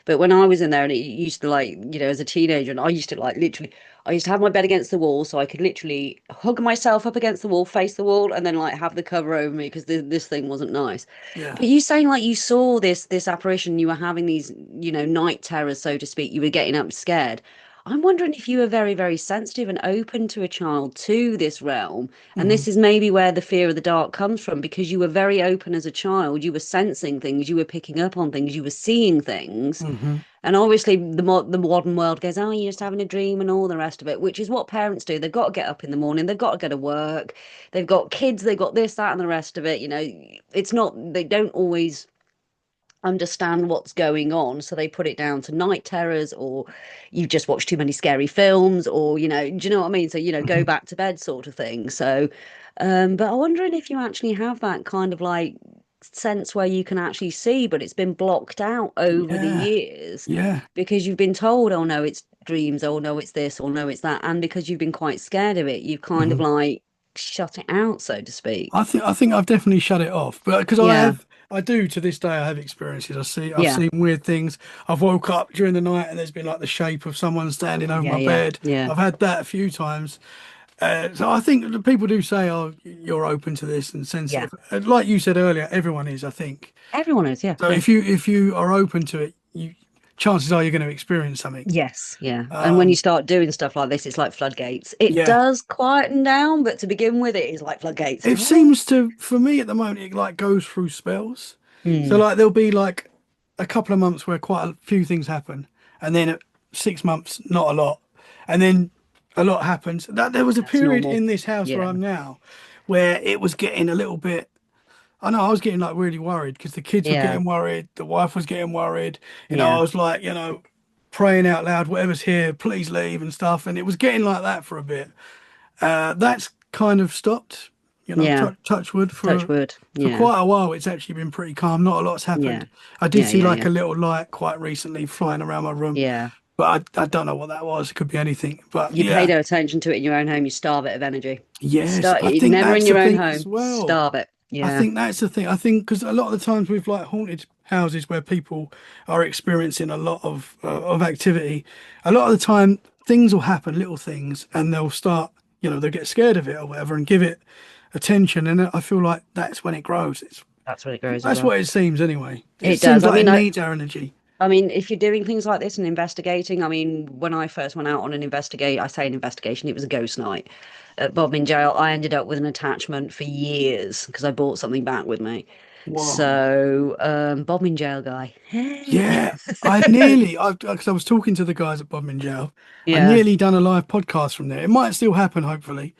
But when I was in there, and it used to like, as a teenager, and I used to like literally, I used to have my bed against the wall, so I could literally hug myself up against the wall, face the wall, and then like have the cover over me because this thing wasn't nice. Yeah. But you saying like you saw this apparition, you were having these, night terrors, so to speak. You were getting up scared. I'm wondering if you were very, very sensitive and open to a child to this realm. And Hmm. this is maybe where the fear of the dark comes from because you were very open as a child. You were sensing things, you were picking up on things, you were seeing things. Hmm. And obviously, the modern world goes, oh, you're just having a dream and all the rest of it, which is what parents do. They've got to get up in the morning, they've got to go to work, they've got kids, they've got this, that, and the rest of it. It's not, they don't always understand what's going on. So they put it down to night terrors, or you've just watched too many scary films, or, do you know what I mean? So, go Hmm. back to bed sort of thing. So, but I'm wondering if you actually have that kind of like sense where you can actually see, but it's been blocked out over the Yeah. years Yeah. because you've been told, oh no, it's dreams, oh no, it's this, or no, it's that. And because you've been quite scared of it, you've kind of Hmm. like shut it out, so to speak. I think I've definitely shut it off, but because Yeah. I do to this day I have experiences. I've Yeah. seen weird things. I've woke up during the night and there's been like the shape of someone standing over Yeah. my Yeah. bed. Yeah. I've had that a few times, So I think the people do say, "Oh, you're open to this and Yeah, sensitive." Like you said earlier, everyone is. I think everyone is. Yeah, so. yeah. If you are open to it, chances are you're going to experience something. Yes, yeah. And when you Um, start doing stuff like this, it's like floodgates. It yeah, does quieten down, but to begin with, it is like floodgates. it seems to for me at the moment it like goes through spells. So Mm, like there'll be like a couple of months where quite a few things happen, and then at 6 months not a lot, and then a lot happens. That there was a that's period normal. in this house where Yeah, I'm now, where it was getting a little bit. I know I was getting like really worried because the kids were yeah, getting worried, the wife was getting worried. I yeah, was like, praying out loud, whatever's here, please leave and stuff. And it was getting like that for a bit. That's kind of stopped, yeah. touch wood Touch for wood. Yeah, quite a while. It's actually been pretty calm. Not a lot's yeah, happened. I did yeah, see yeah, like yeah, a little light quite recently flying around my room, yeah. but I don't know what that was. It could be anything. But You pay yeah, no attention to it in your own home, you starve it of energy. yes, Start I it think never in that's the your own thing as home. well. Starve it. I Yeah, think that's the thing. I think because a lot of the times with like haunted houses where people are experiencing a lot of activity, a lot of the time things will happen, little things, and they'll start, they'll get scared of it or whatever and give it attention. And I feel like that's when it grows. that's when it grows as That's well. what it seems anyway. It It does. seems like it needs our energy. I mean, if you're doing things like this and investigating, I mean, when I first went out on I say an investigation, it was a ghost night at Bodmin Jail. I ended up with an attachment for years because I brought something back with me. Whoa. So, Bodmin Jail guy. Yeah, because I was talking to the guys at Bodmin Jail. I Yeah. nearly done a live podcast from there. It might still happen, hopefully.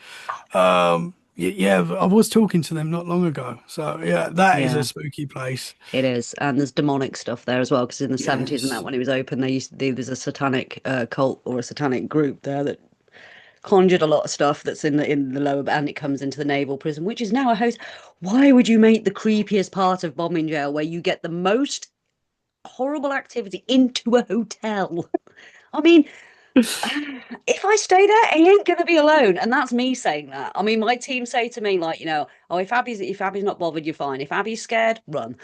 Yeah, I was talking to them not long ago. So yeah, that is a Yeah. spooky place. It is, and there's demonic stuff there as well. Because in the 70s and that, Yes. when it was open, there's a satanic cult or a satanic group there that conjured a lot of stuff that's in the lower, and it comes into the naval prison, which is now a host. Why would you make the creepiest part of bombing jail, where you get the most horrible activity, into a hotel? I mean, if I stay there, I ain't gonna be alone, and that's me saying that. I mean, my team say to me like, oh, if Abbie's not bothered, you're fine. If Abbie's scared, run.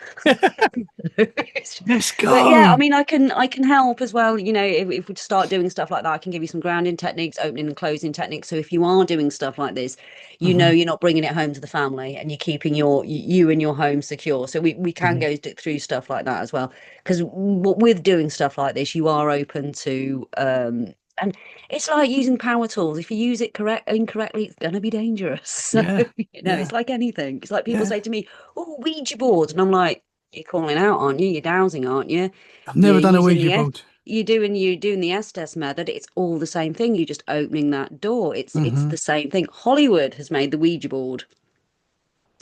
Let's But yeah, I go. mean, I can help as well. If we start doing stuff like that, I can give you some grounding techniques, opening and closing techniques. So if you are doing stuff like this, Hmm. you're not bringing it home to the family, and you're keeping you and your home secure. So we can Hmm. go through stuff like that as well. Because with doing stuff like this, you are open to and it's like using power tools. If you use it incorrectly, it's gonna be dangerous. So Yeah. it's Yeah. like anything. It's like people Yeah. say to me, "Oh, Ouija boards," and I'm like, you're calling out, aren't you? You're dowsing, aren't you? I've You're never done a using Ouija the board. you're doing the Estes method. It's all the same thing. You're just opening that door. It's Hmm. the same thing. Hollywood has made the Ouija board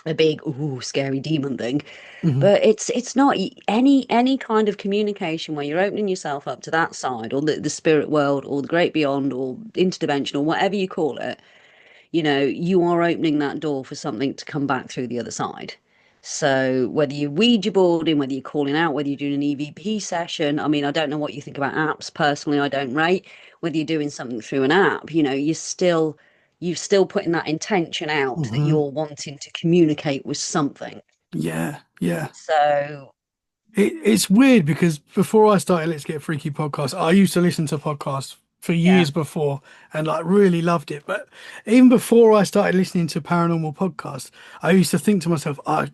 a big, ooh, scary demon thing, Hmm. but it's not any kind of communication where you're opening yourself up to that side, or the spirit world, or the great beyond, or interdimensional, whatever you call it. You are opening that door for something to come back through the other side. So whether you're Ouija boarding, whether you're calling out, whether you're doing an EVP session, I mean, I don't know what you think about apps. Personally, I don't rate. Whether you're doing something through an app, you're still putting that intention out that Hmm. you're wanting to communicate with something. Yeah. Yeah. So It's weird because before I started Let's Get Freaky podcast, I used to listen to podcasts for yeah, years before and like really loved it. But even before I started listening to paranormal podcasts, I used to think to myself, I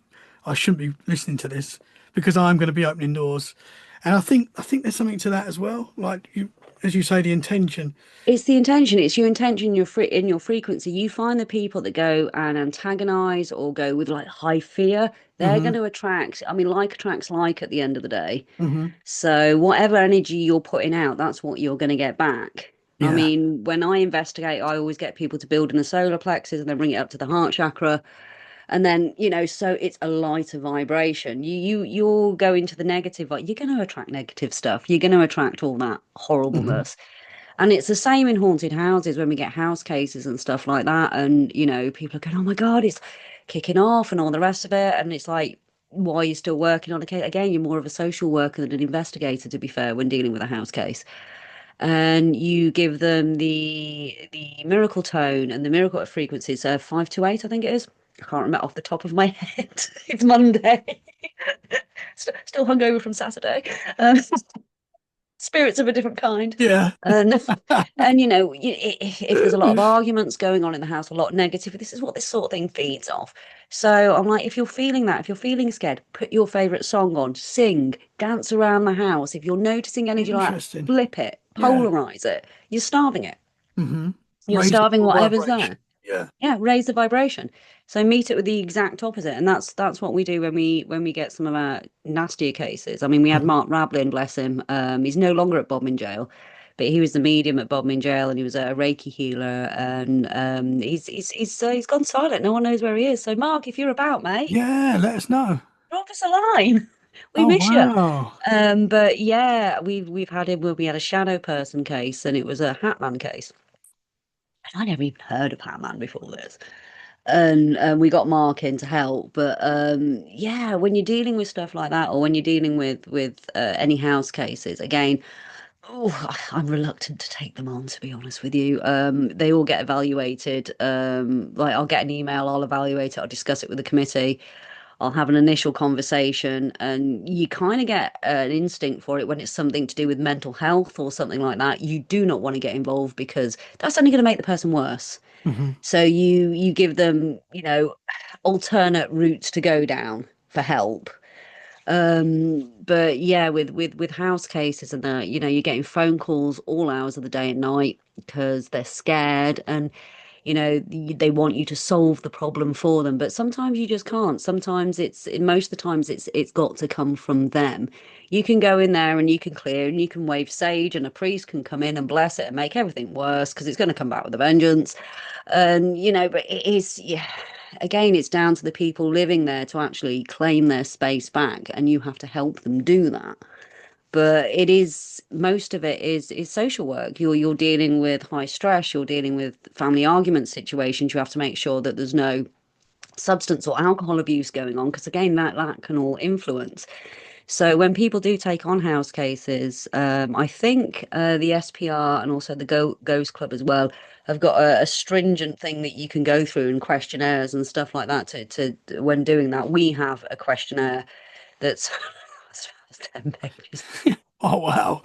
shouldn't be listening to this because I'm going to be opening doors. And I think there's something to that as well. Like you, as you say, the intention. it's the intention. It's your intention. In your frequency. You find the people that go and antagonize or go with like high fear. They're going Hmm. to attract. I mean, like attracts like at the end of the day. Hmm. So whatever energy you're putting out, that's what you're going to get back. I Yeah. mean, when I investigate, I always get people to build in the solar plexus and then bring it up to the heart chakra. And then, so it's a lighter vibration. You're going to the negative, like you're going to attract negative stuff. You're going to attract all that Hmm. horribleness. And it's the same in haunted houses when we get house cases and stuff like that. And, people are going, oh my God, it's kicking off and all the rest of it. And it's like, why are you still working on a case? Again, you're more of a social worker than an investigator, to be fair, when dealing with a house case. And you give them the miracle tone and the miracle frequencies, 528, I think it is. I can't remember off the top of my head. It's Monday. Still hungover from Saturday. Um, spirits of a different kind. Yeah. And and if there's a lot of arguments going on in the house, a lot of negativity, this is what this sort of thing feeds off. So I'm like, if you're feeling that, if you're feeling scared, put your favorite song on, sing, dance around the house. If you're noticing energy like that, Interesting. flip it, Yeah. polarize it. You're starving it. Hmm. You're Raising starving your whatever's vibration. there. Yeah. Yeah, raise the vibration. So meet it with the exact opposite, and that's what we do when we get some of our nastier cases. I mean, we had Mhm. Mark Rablin, bless him. He's no longer at Bodmin Jail, but he was the medium at Bodmin Jail, and he was a Reiki healer, and he's gone silent. No one knows where he is. So Mark, if you're about, mate, Yeah, let us know. drop us a line. We Oh, miss you. wow. But yeah, we've had him where we had a shadow person case, and it was a Hatman case. I never even heard of Hatman before this. And we got Mark in to help. But yeah, when you're dealing with stuff like that, or when you're dealing with any house cases, again, I'm reluctant to take them on, to be honest with you. They all get evaluated. Like I'll get an email, I'll evaluate it, I'll discuss it with the committee. I'll have an initial conversation, and you kind of get an instinct for it when it's something to do with mental health or something like that. You do not want to get involved because that's only going to make the person worse. Hmm. So you give them, alternate routes to go down for help. But yeah, with house cases and that, you're getting phone calls all hours of the day and night because they're scared, and they want you to solve the problem for them, but sometimes you just can't. Sometimes most of the times it's got to come from them. You can go in there and you can clear and you can wave sage, and a priest can come in and bless it and make everything worse because it's going to come back with a vengeance. And but it is, yeah, again, it's down to the people living there to actually claim their space back, and you have to help them do that. But it is, most of it is social work. You're dealing with high stress, you're dealing with family argument situations. You have to make sure that there's no substance or alcohol abuse going on, because again, that can all influence. So when people do take on house cases, I think the SPR and also the Ghost Club as well have got a stringent thing that you can go through, and questionnaires and stuff like that. To when doing that, we have a questionnaire that's 10 pages. Oh, wow.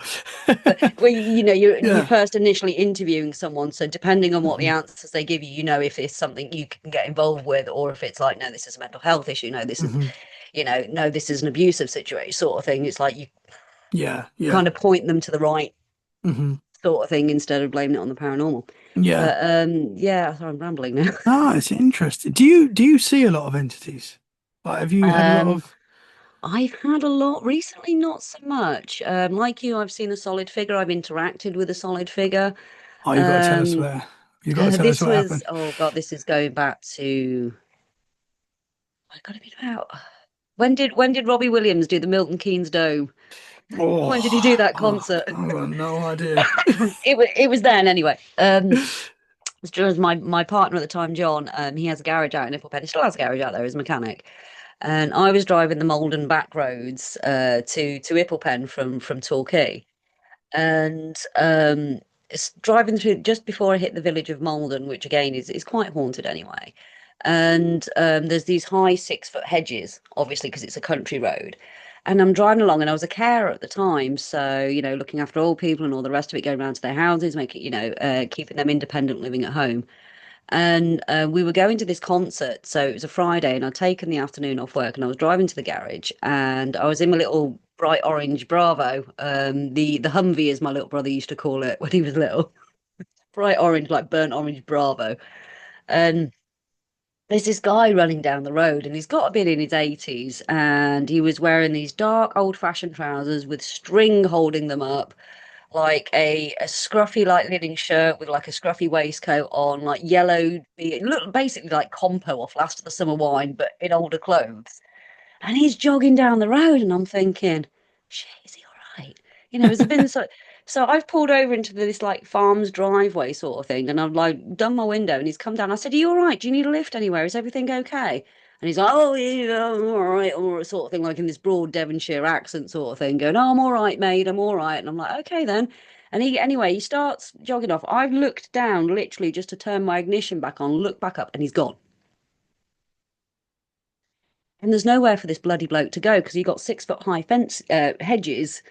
Well, you're Yeah. first initially interviewing someone, so depending on what the Hmm. answers they give you, if it's something you can get involved with, or if it's like, no, this is a mental health issue, no, this is, Hmm. no, this is an abusive situation, sort of thing. It's like you Yeah. Yeah. kind of point them to the right Hmm. sort of thing instead of blaming it on the paranormal. Yeah. But yeah, sorry, I'm rambling now. Ah, it's interesting. Do you see a lot of entities? Like, have you had a lot Um, of? I've had a lot recently, not so much. Like you, I've seen a solid figure. I've interacted with a solid figure. Oh, you got to tell us Um, where. You got to tell us this what was, happened. oh God, this is going back to, I got to be about, when did Robbie Williams do the Milton Keynes Dome? When did he do Oh, that oh, concert? I've got no idea. It was then anyway. It was my partner at the time, John. He has a garage out in Ipplepen. He still has a garage out there as a mechanic. And I was driving the Malden back roads to Ipplepen from Torquay, and it's driving through just before I hit the village of Malden, which again is quite haunted anyway. And there's these high 6 foot hedges, obviously because it's a country road. And I'm driving along, and I was a carer at the time, so looking after old people and all the rest of it, going around to their houses, making keeping them independent living at home. And we were going to this concert, so it was a Friday, and I'd taken the afternoon off work, and I was driving to the garage, and I was in my little bright orange Bravo, the Humvee, as my little brother used to call it when he was little, bright orange, like burnt orange Bravo. And there's this guy running down the road, and he's got to be in his 80s, and he was wearing these dark, old-fashioned trousers with string holding them up, like a scruffy like linen shirt with like a scruffy waistcoat on, like yellow, it looked basically like Compo off Last of the Summer Wine, but in older clothes. And he's jogging down the road, and I'm thinking, shit, is he all right? Has it been so I've pulled over into this like farm's driveway sort of thing, and I've like done my window, and he's come down. I said, are you all right? Do you need a lift anywhere? Is everything okay? And he's like, oh yeah, I'm all right, sort of thing, like in this broad Devonshire accent sort of thing, going, oh, I'm all right, mate, I'm all right. And I'm like, okay then. And he starts jogging off. I've looked down literally just to turn my ignition back on, look back up, and he's gone. And there's nowhere for this bloody bloke to go because he got 6 foot high fence hedges.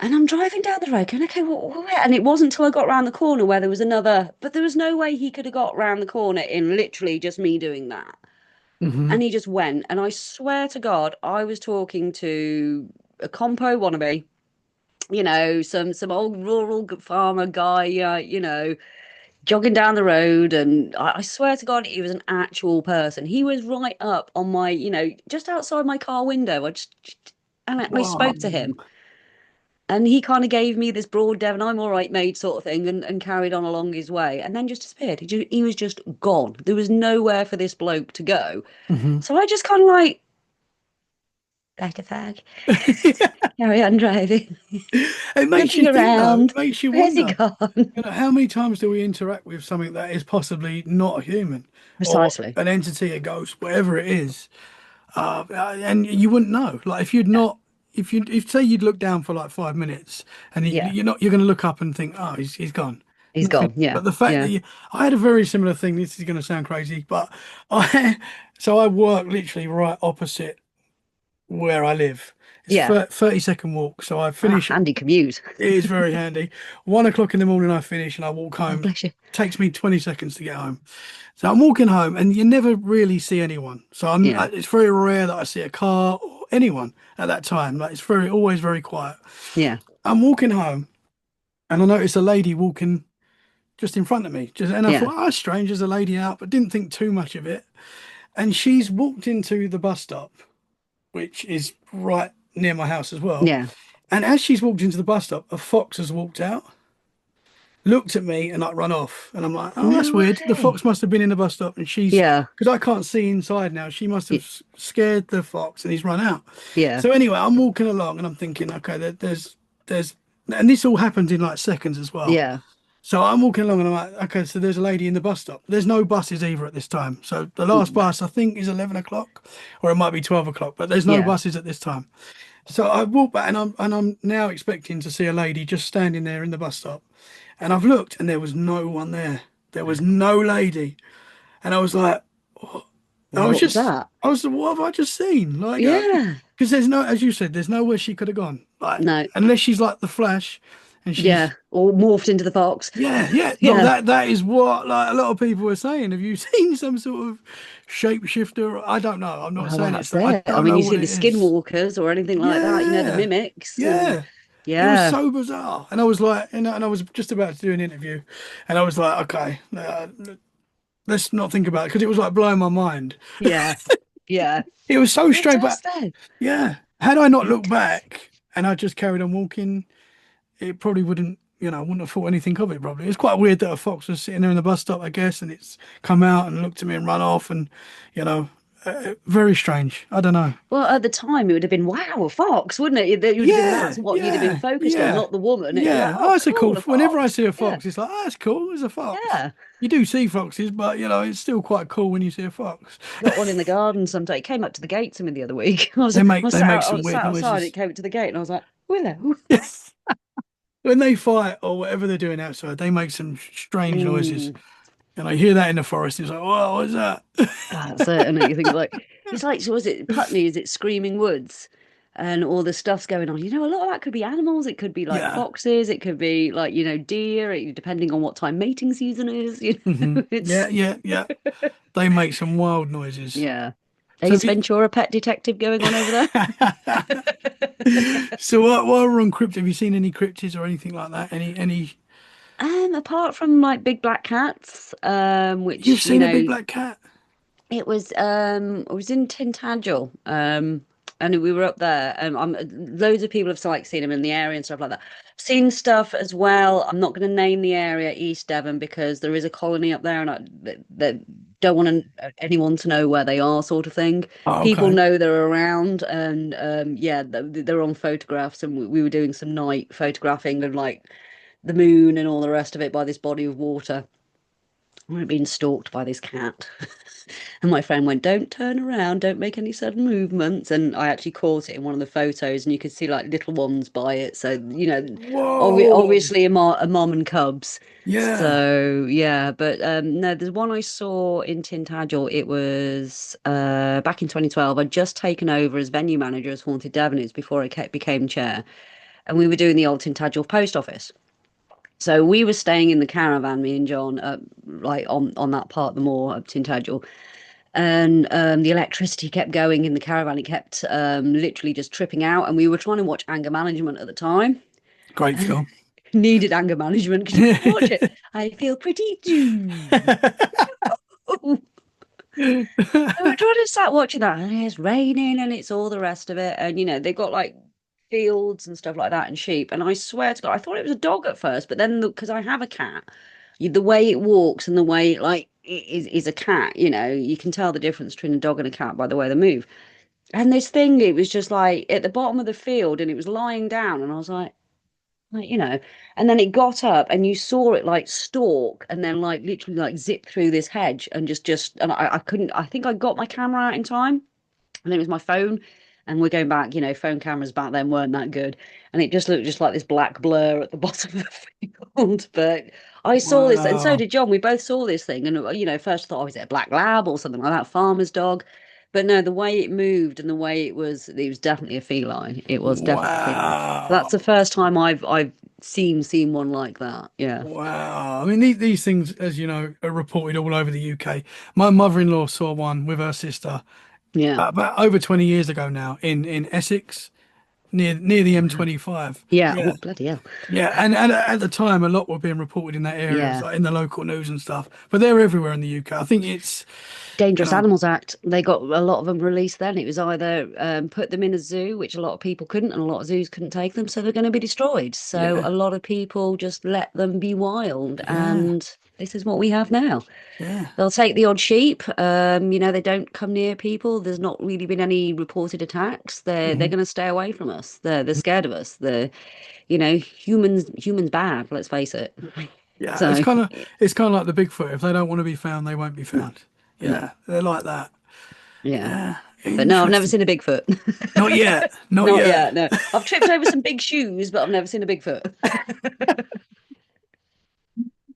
And I'm driving down the road going, okay, where? And it wasn't until I got round the corner where there was another, but there was no way he could have got round the corner in literally just me doing that. Hmm. And he just went. And I swear to God, I was talking to a compo wannabe, some old rural farmer guy, jogging down the road. And I swear to God, he was an actual person. He was right up on my, just outside my car window. And I Wow. spoke to him. And he kind of gave me this broad Devon, I'm all right, mate, sort of thing, and carried on along his way, and then just disappeared. He was just gone. There was nowhere for this bloke to go. Hmm. So I just kind of like, like a fag, carry on driving, It makes you looking think, though. It around. makes you Where's he wonder. gone? How many times do we interact with something that is possibly not a human or Precisely. an entity, a ghost, whatever it is, and you wouldn't know. Like if you'd Yeah. not, if say you'd look down for like 5 minutes, and Yeah. you're going to look up and think, oh, he's gone. He's Nothing. gone. Yeah. But the fact that Yeah. I had a very similar thing. This is going to sound crazy, but I, so I work literally right opposite where I live. It's Yeah. 30-second walk. So I Ah, finish. handy commute. It is very handy. 1 o'clock in the morning, I finish and I walk Oh, home. bless you. Takes me 20 seconds to get home. So I'm walking home and you never really see anyone. So Yeah. it's very rare that I see a car or anyone at that time. Like it's always very quiet. Yeah. I'm walking home and I notice a lady walking just in front of me. And I Yeah. thought, oh, strange, there's a lady out, but didn't think too much of it. And she's walked into the bus stop, which is right near my house as well. Yeah. And as she's walked into the bus stop, a fox has walked out, looked at me, and like run off. And I'm like, oh, that's No weird. The way. fox must have been in the bus stop, and Yeah. because I can't see inside now, she must have y- scared the fox, and he's run out. Yeah. So anyway, I'm walking along, and I'm thinking, okay, there's, and this all happens in like seconds as well. Yeah. So I'm walking along, and I'm like, okay, so there's a lady in the bus stop. There's no buses either at this time. So the last Ooh. bus I think is 11 o'clock, or it might be 12 o'clock, but there's no Yeah. buses at this time. So I walk back and I'm now expecting to see a lady just standing there in the bus stop. And I've looked and there was no one there. There was no lady. And I was like, what? I was What was just, that? I was, what have I just seen? Like, Yeah. because there's no, as you said, there's nowhere she could have gone. Like, No. unless she's like the Flash and Yeah. she's, Or morphed into the fox. yeah, yeah. No, Yeah. that is what like a lot of people are saying. Have you seen some sort of shapeshifter? I don't know. I'm not Well, saying that's it's, I it. I don't mean, know you what see the it is. skinwalkers or anything like that, the Yeah, mimics and yeah. It was yeah, so bizarre, and I was like, and I was just about to do an interview, and I was like, okay, let's not think about it because it was like blowing my mind. yeah, yeah. It was so It strange, does but though. yeah, had I not It looked does. back and I just carried on walking, it probably wouldn't, I wouldn't have thought anything of it. Probably it's quite weird that a fox was sitting there in the bus stop, I guess, and it's come out and looked at me and run off, and you know, very strange. I don't know. Well, at the time, it would have been wow, a fox, wouldn't it? That would have been Yeah, that's what you'd have been yeah, focused on, yeah, not the woman. It'd be like, yeah. oh, Oh, it's a cool. cool, a Whenever I fox. see a Yeah, fox, it's like, oh, that's cool. There's a fox. yeah. You do see foxes, but it's still quite cool when you see a fox. Got one in the garden someday. It came up to the gate to me the other week. They I make was they sat make out, I some was weird sat outside. It noises. came up to the gate, and I was like, hello. When they fight or whatever they're doing outside, they make some strange noises. Mm. And I hear that in the forest. It's like, whoa, what's that? That's it, and you think like it's like was it Putney? Is it Screaming Woods? And all the stuff's going on. A lot of that could be animals. It could be like Yeah. foxes. It could be like deer. Depending on what time mating season is. Yeah, It's yeah, yeah. They make some wild noises. yeah. So have Ace you... Ventura, pet detective, going on over there. So while we're on crypt, have you seen any cryptids or anything like that? Any Apart from like big black cats, you've which seen a big black cat? it was in Tintagel, and we were up there. Loads of people have like seen them in the area and stuff like that. Seen stuff as well. I'm not going to name the area East Devon because there is a colony up there, and they don't want anyone to know where they are, sort of thing. Oh, People okay. know they're around, and yeah, they're on photographs, and we were doing some night photographing of like the moon and all the rest of it by this body of water. We're being stalked by this cat. And my friend went, don't turn around, don't make any sudden movements. And I actually caught it in one of the photos, and you could see like little ones by it. So, Whoa. obviously a mom and cubs. Yeah. So, yeah. But no, there's one I saw in Tintagel. It was back in 2012. I'd just taken over as venue manager as Haunted Devon. It was before I became chair. and we were doing the old Tintagel post office. So we were staying in the caravan, me and John, like on that part of the moor of Tintagel, and the electricity kept going in the caravan. It kept literally just tripping out, and we were trying to watch Anger Management at the time. Great film. Needed anger management because you can't watch it. I feel pretty too. So we're trying to start watching that, and it's raining, and it's all the rest of it. And they've got like fields and stuff like that, and sheep. And I swear to God, I thought it was a dog at first, but then because I have a cat, the way it walks and the way it like is a cat. You can tell the difference between a dog and a cat by the way they move. And this thing, it was just like at the bottom of the field, and it was lying down, and I was like, and then it got up and you saw it like stalk and then like literally like zip through this hedge and and I couldn't, I think I got my camera out in time, and then it was my phone, and we're going back, phone cameras back then weren't that good, and it just looked just like this black blur at the bottom of the field. But I saw this, and so Wow. did John. We both saw this thing, and first I thought, oh, is it a black lab or something like that, farmer's dog? But no, the way it moved and the way it was definitely a feline. It was definitely a feline. That's the Wow. first time I've seen one like that. Yeah. Wow. I mean, these things, as you know, are reported all over the UK. My mother-in-law saw one with her sister Yeah. about over 20 years ago now in Essex, near the Wow. M25. Yeah. Yeah. Oh, bloody hell. Yeah, and at the time, a lot were being reported in that area, Yeah. like in the local news and stuff. But they're everywhere in the UK. I think it's, you Dangerous know, Animals Act. They got a lot of them released then. It was either put them in a zoo, which a lot of people couldn't, and a lot of zoos couldn't take them, so they're going to be destroyed. So yeah, a lot of people just let them be wild, yeah, and this is what we have now. yeah. They'll take the odd sheep. They don't come near people. There's not really been any reported attacks. They're Mhm. going to stay away from us. They're scared of us. Humans bad. Let's face it. Yeah, So it's kind of like the Bigfoot. If they don't want to be found, they won't be no, found. no, Yeah, they're like that. yeah. Yeah, But no, I've never interesting. seen a Bigfoot. Not yet, not Not yet. yet. No, I've tripped over some big shoes, but I've never seen a Bigfoot.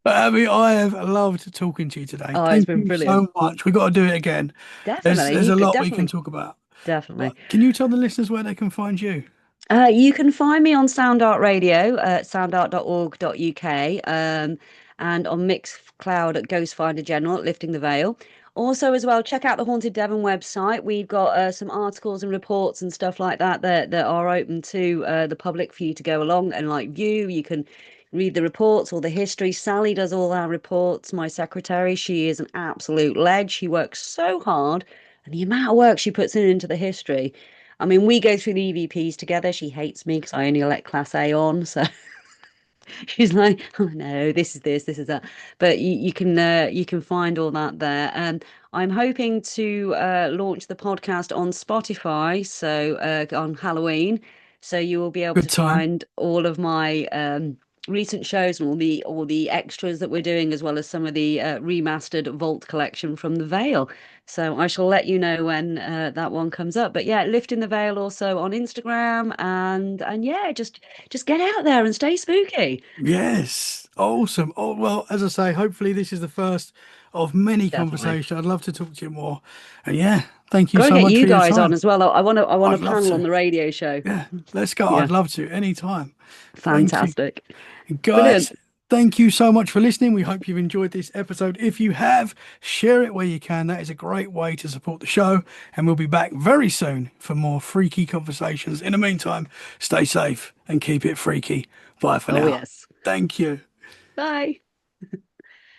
But Abby, I have loved talking to you today. Oh, it's Thank been you brilliant. so much. We got to do it again. Definitely. There's You a could lot we can definitely, talk about. But definitely. can you tell the listeners where they can find you? You can find me on Sound Art Radio at soundart.org.uk, and on Mixcloud at Ghost Finder General at Lifting the Veil. Also, as well, check out the Haunted Devon website. We've got some articles and reports and stuff like that are open to the public for you to go along and like view. You can read the reports or the history. Sally does all our reports, my secretary. She is an absolute ledge. She works so hard, and the amount of work she puts into the history. I mean, we go through the EVPs together. She hates me because I only let Class A on. So she's like, "Oh no, this is that." But you can find all that there. And I'm hoping to launch the podcast on Spotify, so on Halloween. So you will be able to Good time. find all of my recent shows and all the extras that we're doing, as well as some of the remastered Vault collection from the Veil. So I shall let you know when that one comes up. But yeah, lifting the veil also on Instagram, and yeah, just get out there and stay spooky. Yes, awesome. Oh, well, as I say, hopefully this is the first of many Definitely. conversations. I'd love to talk to you more. And yeah, thank you Got to so get much you for your guys on time. as well. I want a I'd love panel on to. the radio show. Yeah, let's go. I'd Yeah, love to anytime. Thank you. fantastic. Guys, Brilliant. thank you so much for listening. We hope you've enjoyed this episode. If you have, share it where you can. That is a great way to support the show. And we'll be back very soon for more freaky conversations. In the meantime, stay safe and keep it freaky. Bye for Oh now. yes. Thank you. Bye.